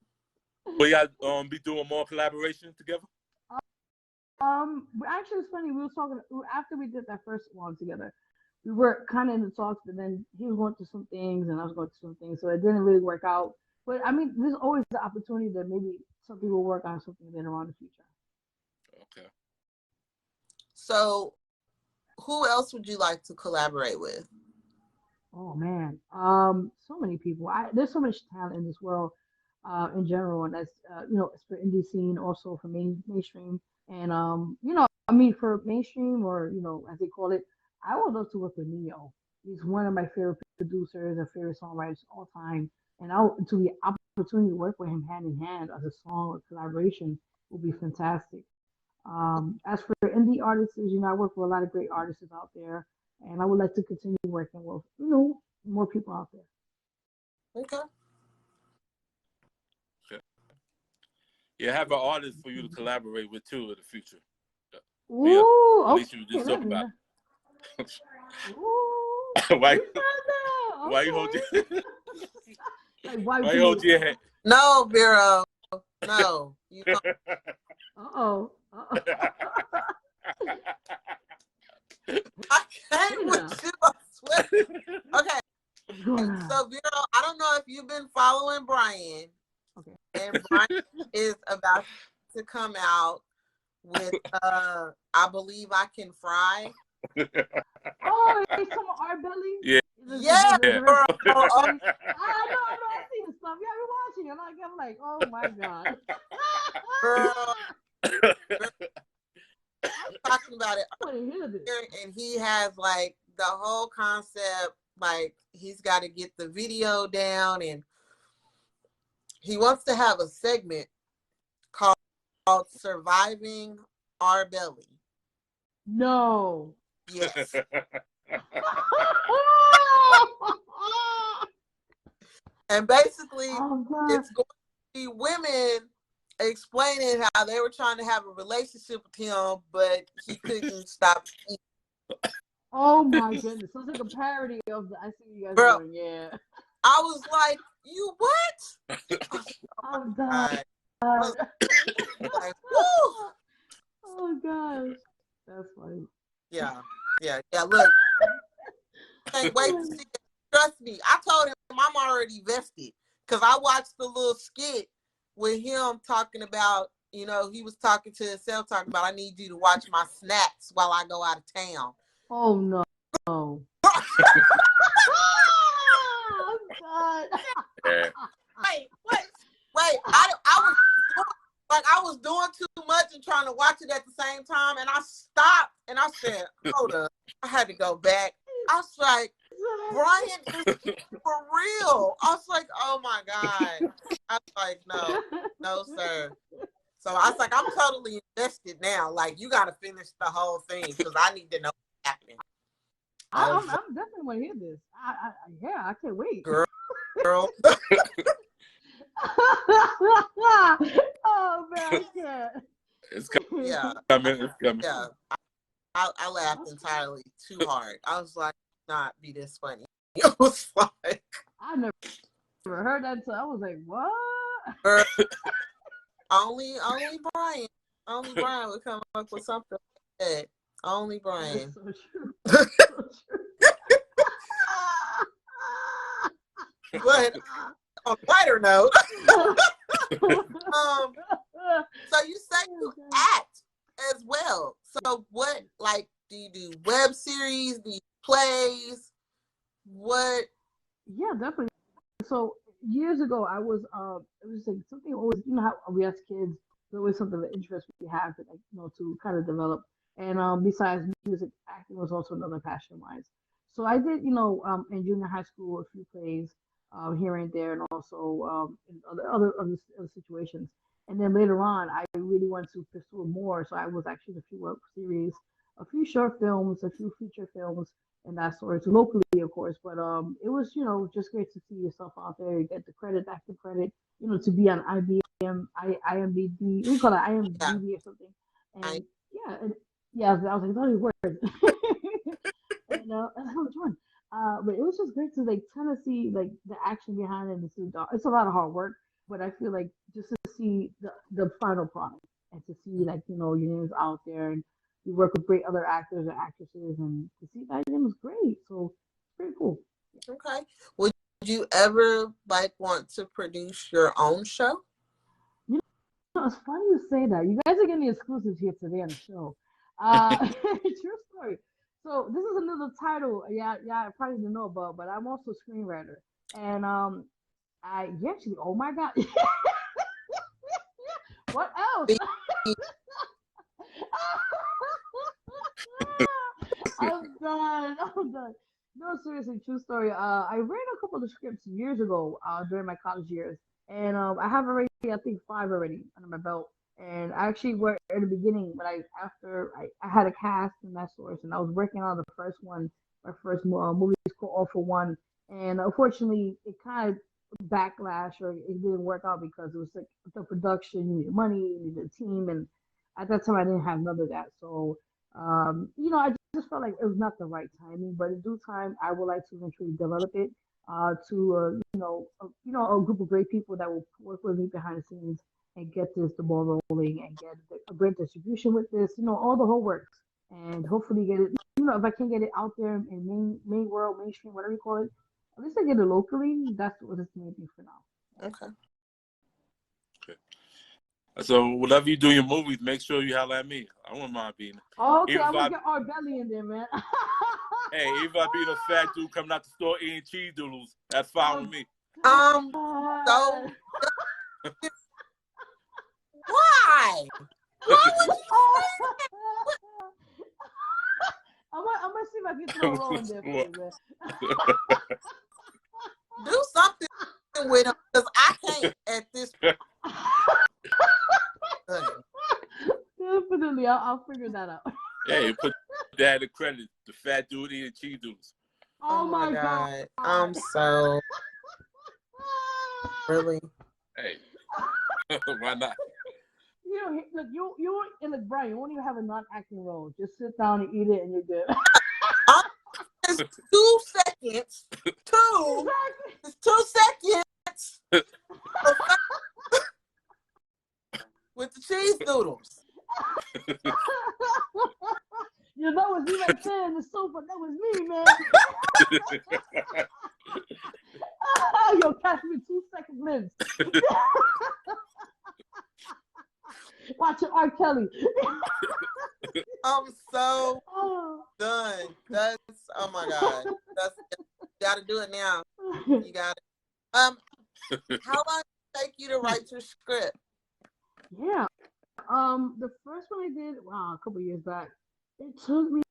we got be doing more collaborations together? Actually, it's funny. We were talking after we did that first one together. We were kind of in the talks, but then he was going through some things, and I was going through some things, so it didn't really work out. But I mean, there's always the opportunity that maybe some people work on something later on in the future. Okay. So, who else would you like to collaborate with? Oh man, so many people. There's so much talent in this world, in general, and that's it's for indie scene, also for mainstream, and I mean for mainstream or as they call it, I would love to work with Neo. He's one of my favorite producers and favorite songwriters all time, and to the opportunity to work with him hand in hand as a song or collaboration would be fantastic. As for indie artists, I work with a lot of great artists out there, and I would like to continue working with, more people out there. Okay. Yeah, have an artist for you to collaborate with too in the future. Ooh, at least you just talk about. why you hold your why you hold your head? No, Vero. No. You don't. Uh-oh. I can't with you, I swear. Okay. So, Vero, I don't know if you've been following Brian. Okay. And Brian is about to come out with I Believe I Can Fry. Oh, he's talking about our belly? Yeah. Yeah. Bro. I know, I've seen the stuff. Yeah, we're watching it. I'm like, oh my God. Girl. I'm talking about it. I want to hear this. And he has like the whole concept, like he's got to get the video down, and he wants to have a segment called Surviving Our Belly. No. Yes. And basically, it's going to be women explaining how they were trying to have a relationship with him, but he couldn't stop eating. Oh my goodness. So it's like a parody of the I see you guys doing, yeah. I was like, you what? Oh God. Like, woo! Oh gosh. That's funny. Yeah. Look, can't wait to see it. Trust me. I told him I'm already vested because I watched the little skit with him talking about, he was talking to himself, talking about, I need you to watch my snacks while I go out of town. Oh no. Oh God. Wait. I was doing too much and trying to watch it at the same time, and I stopped and I said, hold up. I had to go back. I was like, Brian is for real. I was like, oh my God. I was like, no, sir. So I was like, I'm totally invested now. Like, you got to finish the whole thing because I need to know what's happening. I'm definitely want to hear this. I can't wait. Girl. Oh man, I can't. It's coming. Yeah. It's coming. Yeah. I laughed entirely too hard. I was like, not be this funny. It was like, I never heard that until I was like, what? Only Brian. Only Brian would come up with something like that. Only Brian. That's so true. That's so true. But on a lighter note, so you say you act as well. So what, like, do you do web series? Do you plays? What? Yeah, definitely. So years ago, it was like something always, you know how we as kids, there's always something of interest we have to, like, to kind of develop. And besides music, acting was also another passion of mine. So I did, in junior high school, a few plays, here and there, and also in other situations. And then later on, I really wanted to pursue more. So I was actually in a few web series, a few short films, a few feature films, and that sort of locally, of course. But it was, just great to see yourself out there. You get the credit, active credit, to be on IBM, IMDb, we call it Yeah, IMDb or something. I, And yeah, yeah, I was like, those are words. And that's how it's fun. But it was just great to like kind of see like the action behind it. And see it's a lot of hard work, but I feel like just to see the final product and to see like your name's out there and you work with great other actors and actresses and to see that name was great. So it's pretty cool. okay. Would you ever like want to produce your own show? You it's funny you say that. You guys are getting exclusives here today on the show. True story. So this is another title. Yeah, yeah, I probably didn't know about, but I'm also a screenwriter. And I actually, oh my god, what else? I'm done. I'm done. No, seriously, true story. I ran a couple of scripts years ago, during my college years, and I have already, I think, five already under my belt. And I actually were at the beginning, but I had a cast and that sort, and I was working on the first one. My first movie is called All for One, and unfortunately, it kind of backlash or it didn't work out because it was like the production, you needed money, you needed a team, and at that time I didn't have none of that. So I just felt like it was not the right timing, but in due time, I would like to eventually develop it to a group of great people that will work with me behind the scenes and get the ball rolling and get a great distribution with this, all the whole works, and hopefully get it. If I can get it out there in main world, mainstream, whatever you call it, at least I get it locally. That's what it's the main thing for now. Okay. So whatever you do in your movies, make sure you holler at me. I wouldn't mind being. Okay, I'm gonna get our belly in there, man. Hey, even if I be a fat dude coming out the store eating cheese doodles, that's fine with me. So why? Why would I'm gonna see if I can throw a roll in there for you, man. do something with him? Because I can't at this point. Definitely, I'll figure that out. Hey, put that in the credit. The fat dude eating cheese doodles. Oh my god. I'm so really. Hey, why not? Look, you and look, Brian, you won't even have a non-acting role. Just sit down and eat it, and you're good. It's 2 seconds. It's 2 seconds with the cheese doodles. That was me right there in the sofa. That was me, man. Yo, catch me 2-second lives. Watch it, R. Kelly. I'm so done. That's, oh my god. You gotta do it now. You got it. How long did it take you to write your script? Yeah. The first one I did, a couple years back. It took me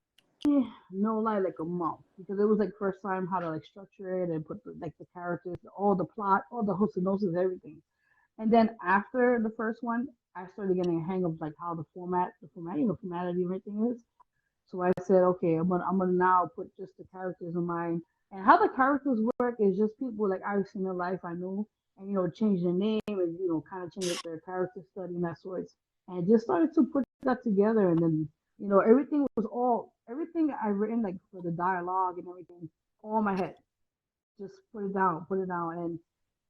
no lie like a month because it was like first time how to like structure it and put the characters, all the plot, all the hostenosis, everything. And then after the first one, I started getting a hang of like how formatting everything is. So I said, okay, I'm gonna now put just the characters in mind. And how the characters work is just people like I've seen in life I knew, and change their name and kind of change up their character study and that sorts. And just started to put that together, and then everything I written like for the dialogue and everything, all in my head. Just put it down, and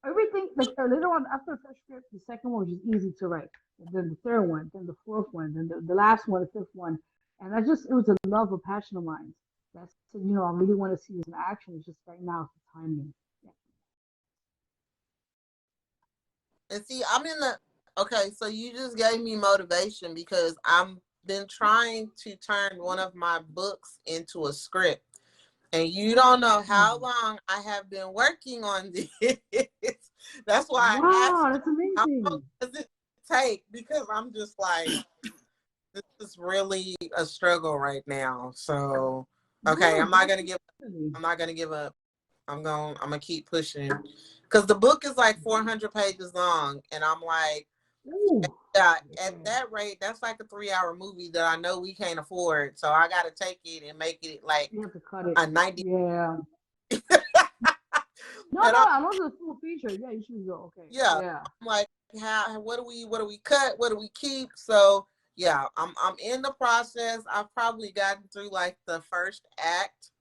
everything like later on after the first script, the second one was just easy to write, and then the third one, then the fourth one, then the last one, the fifth one, and it was a love, a passion of mine. That's I really want to see this in action. It's just right now it's the timing. Yeah. And see, okay, so you just gave me motivation because I'm been trying to turn one of my books into a script. And you don't know how long I have been working on this. That's why I asked Wow, you, that's how amazing. long does it take? Because I'm just like, this is really a struggle right now. So, okay, Yeah, I'm not gonna definitely. give up. I'm gonna keep pushing. Because the book is like 400 pages long, and I'm like, Ooh. yeah, at Okay. that rate, that's like a 3-hour movie that I know we can't afford. So I got to take it and make it like You have to cut it. a 90. Yeah. No, And no, I love the full feature. Yeah, you should go. Okay. yeah, Yeah. I'm like, what do we cut? What do we keep? So yeah, I'm in the process. I've probably gotten through like the first act,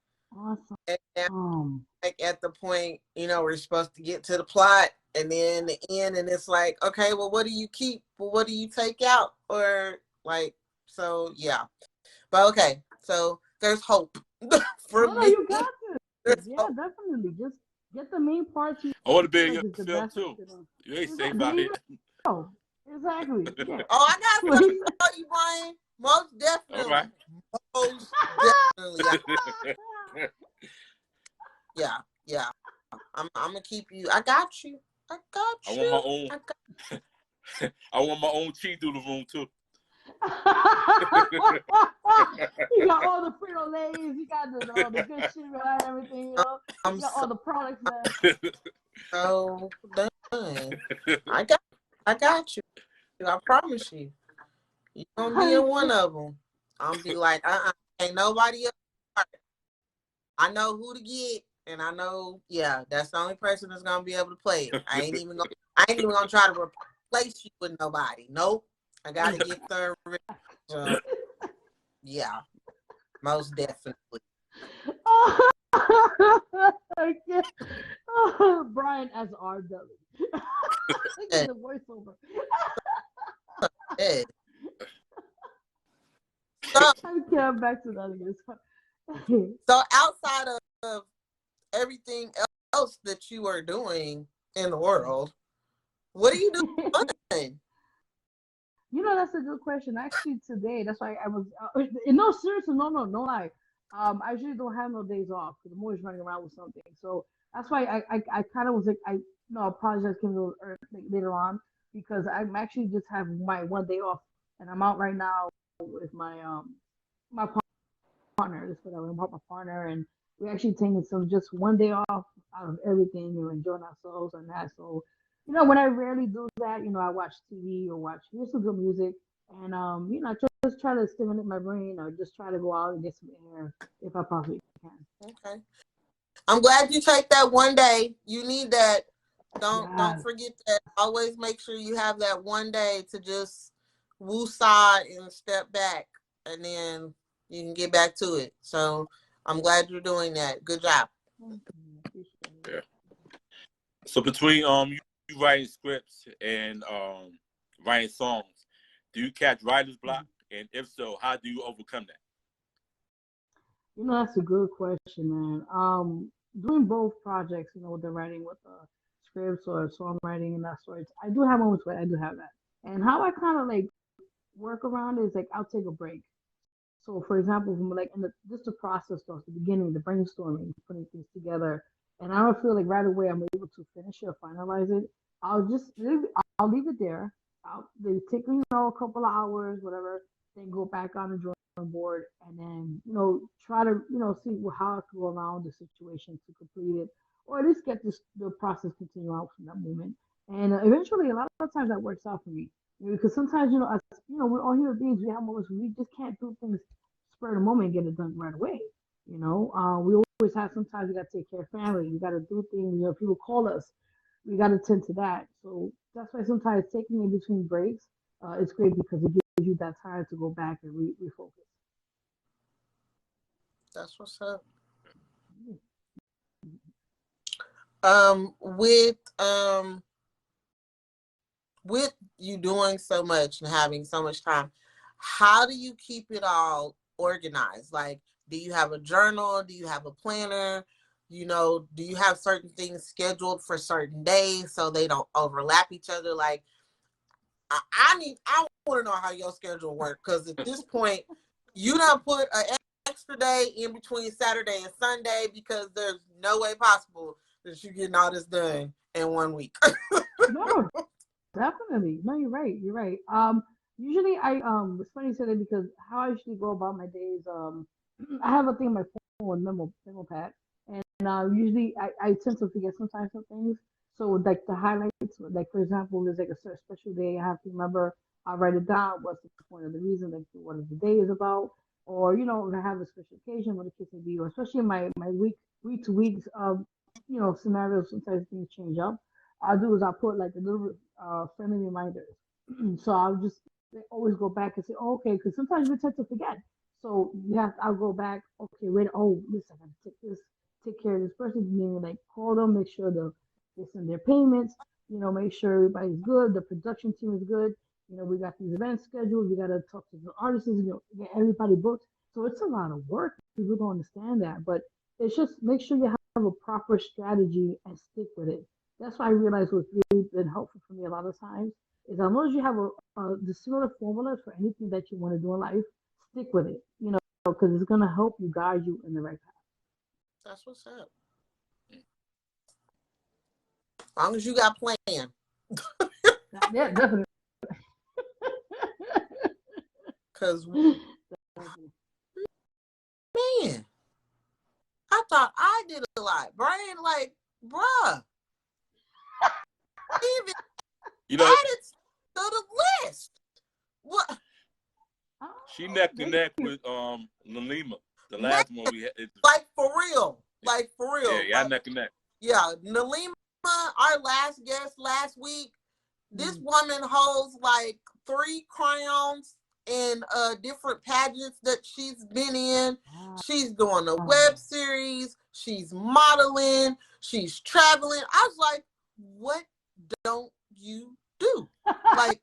and now Awesome. like at the point, we're supposed to get to the plot and then the end, and it's like, okay, well, what do you keep? Well, what do you take out? Or like, so yeah. But okay, so there's hope for No, no, me. you got this. There's Yeah, hope. definitely. Just get the main parts you I want to be feel in like your is the film best. too. You ain't safe There out you here. go. Exactly. Yeah. Oh, I got something to tell you, Brian. Most All definitely. right. Most definitely. Yeah, yeah. I'm gonna keep you. I got you. I got I want my you. own. I got I want my own cheese doodle room too. You got all the Frito Lays, you got all the good shit behind everything, I'm you got all the products there. so done. I got I got you. I promise you. You're gonna be in one of them. I'm be like, ain't nobody else. I know who to get, and I know, yeah, that's the only person that's gonna be able to play it. I ain't even gonna try to replace you with nobody. Nope. I gotta get the original. Yeah, most definitely. Okay. Oh, Brian as R. Dudley. Yeah, The voiceover. yeah. So, Okay, I'm back to that again. so outside of everything else that you are doing in the world, what do you do for fun? That's a good question. Actually, today, that's why I was. No, seriously, no lie. I usually don't have no days off because I'm always running around with something. So that's why I kind of was like, I no apologize, Kim, like, later on because I'm actually just have my one day off, and I'm out right now with my partner. That's what I'm with my partner, and we're actually taking some just one day off out of everything, enjoying ourselves and that. So, when I rarely do that, I watch TV or hear some good music, and just try to stimulate my brain or just try to go out and get some air if I possibly can. Okay. I'm glad you take that one day. You need that. Don't Yes. forget that. Always make sure you have that one day to just woosah and step back, and then you can get back to it. So I'm glad you're doing that. Good job. Thank you. Appreciate it. Yeah. So between you writing scripts and writing songs, do you catch writer's block? And if so, how do you overcome that? That's a good question, man. Doing both projects, with the writing with the scripts or songwriting and that sort, I do have moments where I do have that. And how I kind of like work around it is like I'll take a break. So, for example, from like just the process starts the beginning, the brainstorming, putting things together, and I don't feel like right away I'm able to finish it or finalize it. I'll leave it there. They take a couple of hours, whatever. Then go back on the drawing board, and then try to see how I can go around the situation to complete it, or at least get the process continue out from that moment. And eventually, a lot of times that works out for me. Because sometimes, as we're all human beings. We have moments where we just can't do things spur of the moment and get it done right away. We always have sometimes we got to take care of family. We got to do things. People call us. We got to tend to that. So that's why sometimes taking in between breaks is great because it gives you that time to go back and refocus. That's what's up. With you doing so much and having so much time, how do you keep it all organized? Like, do you have a journal? Do you have a planner? You know, do you have certain things scheduled for certain days so they don't overlap each other? Like, I want to know how your schedule works, because at this point, you done put an extra day in between Saturday and Sunday, because there's no way possible that you're getting all this done in 1 week. No, definitely. No, you're right. You're right. Usually it's funny you say that because how I usually go about my days, I have a thing on my phone with memo pad, and usually I tend to forget sometimes some things. So like the highlights, like for example, there's like a certain special day I have to remember. I write it down. What's the point of the reason? Like what is the day is about, or if I have a special occasion, what the case may be, or especially in my week to weeks scenarios. Sometimes things change up. I'll do is I'll put like a little friendly reminders. So I'll just always go back and say, oh, okay, because sometimes we tend to forget. So I'll go back. Okay, wait. Oh, listen, I gotta take care of this person. Meaning, like, call them, make sure they send their payments. Make sure everybody's good. The production team is good. We got these events scheduled. We gotta talk to the artists. Get everybody booked. So it's a lot of work. People don't understand that, but it's just make sure you have a proper strategy and stick with it. That's why I realized what's really been helpful for me a lot of times is as long as you have the similar formulas for anything that you want to do in life, stick with it. Because it's gonna help you guide you in the right path. That's what's up. As long as you got plan. Yeah, definitely. Because, man, I thought I did a lot. Brian, like, bruh, even added to the list. What? She neck to neck with Nalima, the last one we had. Like, for real. Like, for real. Yeah, neck to neck. Yeah, Nalima, our last guest last week, this woman holds like 3 crowns in different pageants that she's been in. She's doing a web series. She's modeling. She's traveling. I was like, what don't you do? Like,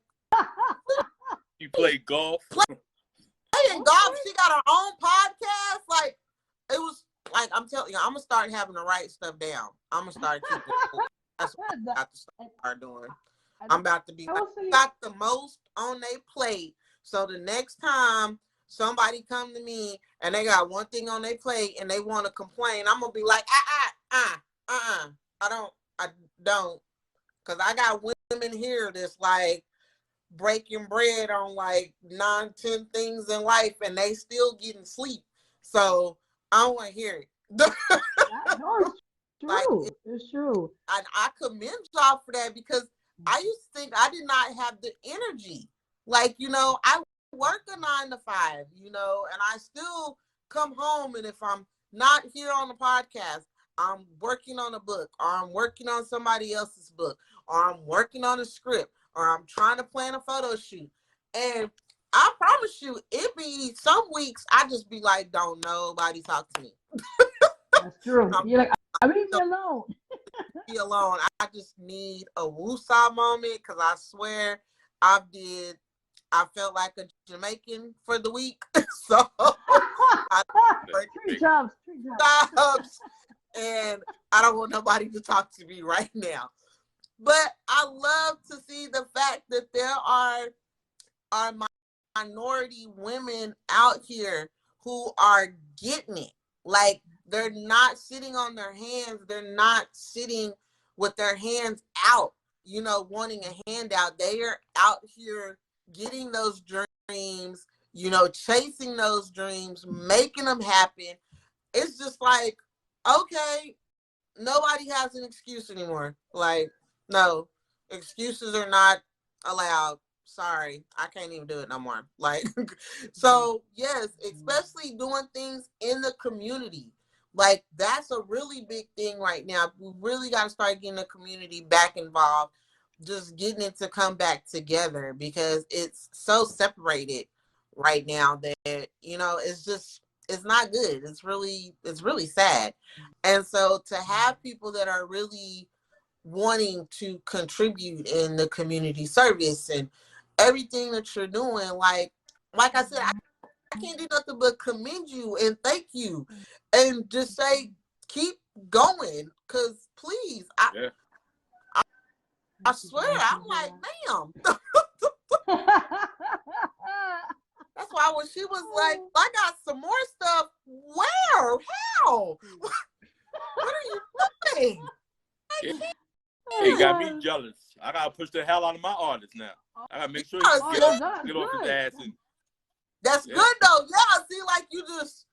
you play golf. Playing golf. She got her own podcast. Like, it was like, I'm telling you, I'm gonna start having to write stuff down. I'm gonna start keeping. That's what I got to start doing. I'm about to be got the most on their plate. So the next time somebody come to me and they got one thing on their plate and they want to complain, I'm gonna be like, I don't, because I got women here that's like breaking bread on like 9-10 things in life and they still getting sleep. So I don't want to hear it. No, it's true. Like, it's true. And I commend y'all for that, because I used to think I did not have the energy. Like, I work a 9 to 5, and I still come home, and if I'm not here on the podcast, I'm working on a book, or I'm working on somebody else's book, or I'm working on a script, or I'm trying to plan a photo shoot. And I promise you, it be some weeks I just be like, don't nobody talk to me. That's true. You're like, I leave me alone. Be alone. I just need a woosah moment, because I swear I felt like a Jamaican for the week. So I three jobs. And I don't want nobody to talk to me right now. But I love to see the fact that there are minority women out here who are getting it. Like, they're not sitting on their hands. They're not sitting with their hands out, wanting a handout. They are out here getting those dreams, chasing those dreams, making them happen. It's just like, okay, nobody has an excuse anymore. Like, no, excuses are not allowed. Sorry, I can't even do it no more. Like, so yes, especially doing things in the community. Like, that's a really big thing right now. We really got to start getting the community back involved, just getting it to come back together, because it's so separated right now that, it's not good. It's really sad. And so to have people that are really wanting to contribute in the community service and everything that you're doing, like I said, I can't do nothing but commend you and thank you, and just say keep going, cause please, I swear, I'm like, ma'am. That's why when she was like, I got some more stuff. Where? How? What are you doing? It got me jealous. I gotta push the hell out of my artist now. I gotta make sure he get off his ass. And that's good though. Yeah, see, like you just,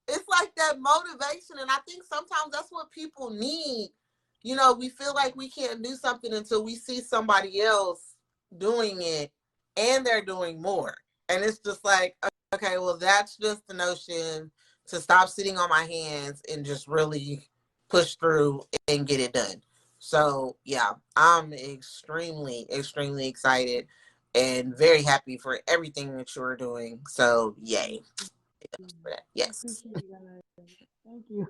it's like that motivation, and I think sometimes that's what people need. You know, we feel like we can't do something until we see somebody else doing it, and they're doing more. And it's just like, okay, well, that's just the notion to stop sitting on my hands and just really push through and get it done. So yeah, I'm extremely, extremely excited and very happy for everything that you're doing. So yay. Yes. Thank you.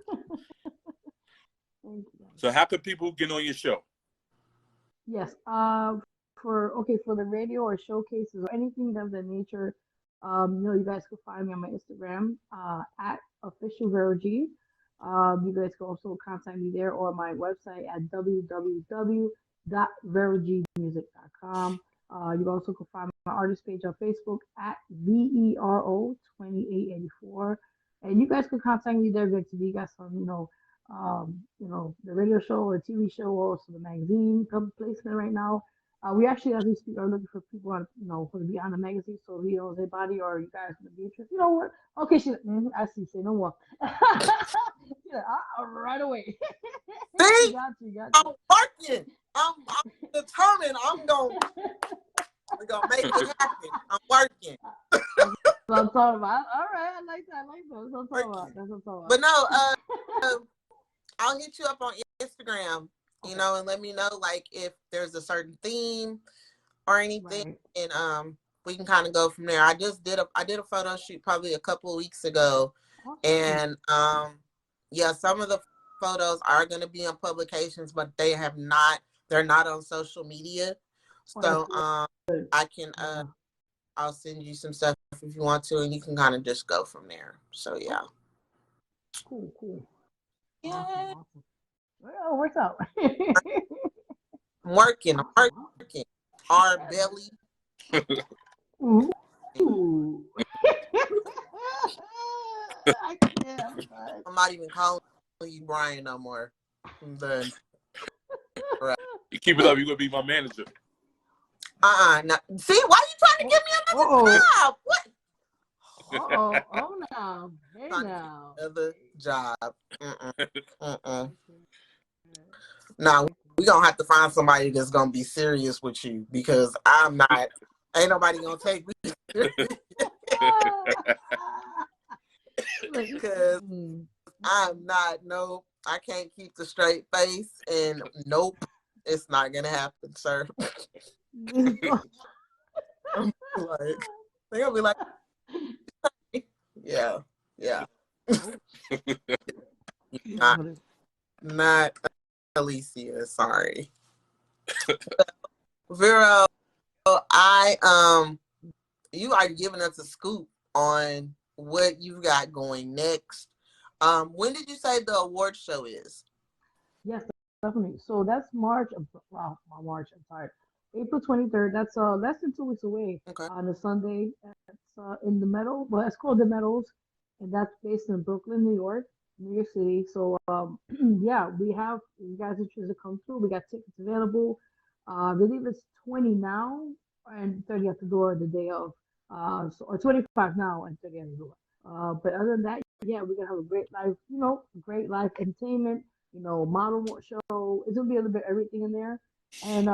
Thank you. so how can people get on your show? Yes. For the radio or showcases or anything of that nature, you guys can find me on my Instagram, at official Vero G. You guys can also contact me there or my website at www.verogmusic.com. You also can find my artist page on Facebook at VERO2884. And you guys can contact me there if you got some, the radio show or TV show or also the magazine placement right now. We actually, as we speak, are looking for people on, who to be on the magazine. So, anybody or you guys would be interested. You know what? Okay, I see. Say no more. Right away. See, got you. I'm working. I'm determined. I'm gonna make it happen. I'm working. That's what I'm talking about. All right, I like that. That's what I'm talking about. But no, I'll hit you up on Instagram, and let me know like if there's a certain theme or anything, right. And we can kind of go from there. I did a photo shoot probably a couple of weeks ago, and some of the photos are going to be on publications, but they're not on social media. So I can I'll send you some stuff if you want to, and you can kind of just go from there. So yeah. Cool. Yeah. Awesome. Well, it works out. I'm working. Our belly. Ooh. I'm not even calling you Brian no more. I'm done. Right. You keep it up, you're gonna be my manager. No. See, why are you trying to give me another job? What? Oh no. Hey now. Another job. Now we're gonna have to find somebody that's gonna be serious with you, because I'm not. Ain't nobody gonna take me because I'm not. Nope, I can't keep the straight face, and nope, it's not gonna happen, sir. They're gonna be like, yeah. Not Alicia, sorry. Vero, you are giving us a scoop on what you've got going next. When did you say the award show is? Yes, definitely. So that's March. I'm sorry. April 23rd. That's less than 2 weeks away. Okay. On a Sunday. It's in the Meadow. Well, it's called the Meadows, and that's based in Brooklyn, New York City. So yeah, we have you guys interested to come through. We got tickets available. I believe it's 20 now and 30 at the door the day of. Or 25 now and 30 at the door. But other than that, yeah, we're gonna have a great live entertainment. Model show. It's gonna be a little bit of everything in there, and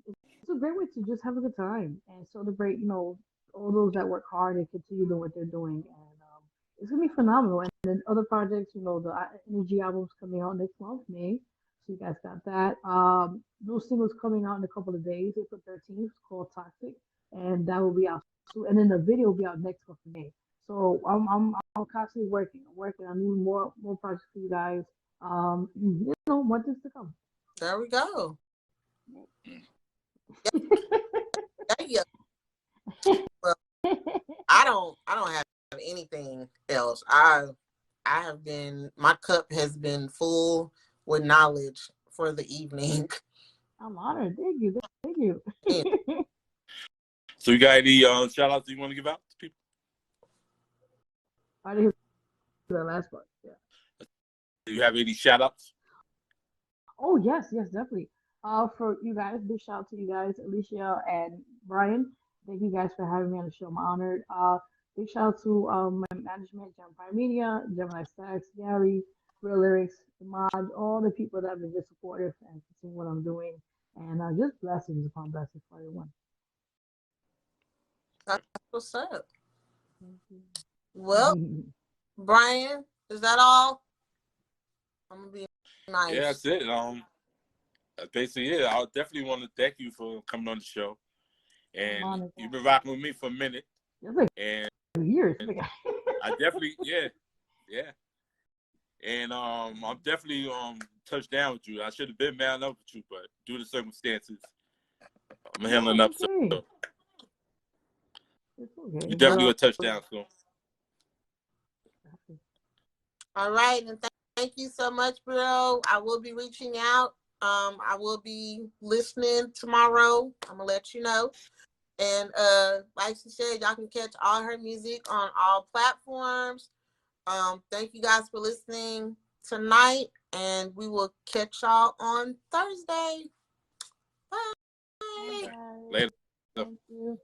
it's a great way to just have a good time and celebrate. All those that work hard and continue doing what they're doing, and it's gonna be phenomenal. And then other projects, the Energy album's coming out next month, May. So you guys got that. Those singles coming out in a couple of days, April 13th. It's called Toxic, and that will be out soon. And then the video will be out next month in May. So I'm constantly working. I need more projects for you guys. More things to come. There we go. Yeah. Well, I don't have anything else. my cup has been full with knowledge for the evening. I'm honored. Thank you. Thank you. Yeah. So you got any shout outs you want to give out to people? I didn't hear the last part. Yeah. Do you have any shout outs? Oh yes, yes, definitely. For you guys, big shout out to you guys, Alicia and Brian. Thank you guys for having me on the show. I'm honored. Big shout out to my management, John Prime Media, Gemini Stacks, Gary, Real Lyrics, Mod, all the people that have been just supportive and seeing what I'm doing, and just blessings upon blessings for everyone. That's what's up. Thank you. Well, Brian, is that all? I'm gonna be nice. Yeah, that's it. Basically, yeah, I definitely want to thank you for coming on the show. And you've been rocking with me for a minute. Like and years. I definitely, yeah. And I'm definitely touched down with you. I should have been man up with you, but due to circumstances, I'm handling up. So it's okay. You definitely a touchdown, so. All right, and thank you so much, Vero. I will be reaching out. I will be listening tomorrow. I'm gonna let you know. And like she said, y'all can catch all her music on all platforms. Thank you guys for listening tonight, and we will catch y'all on Thursday. Bye. Later. Thank you.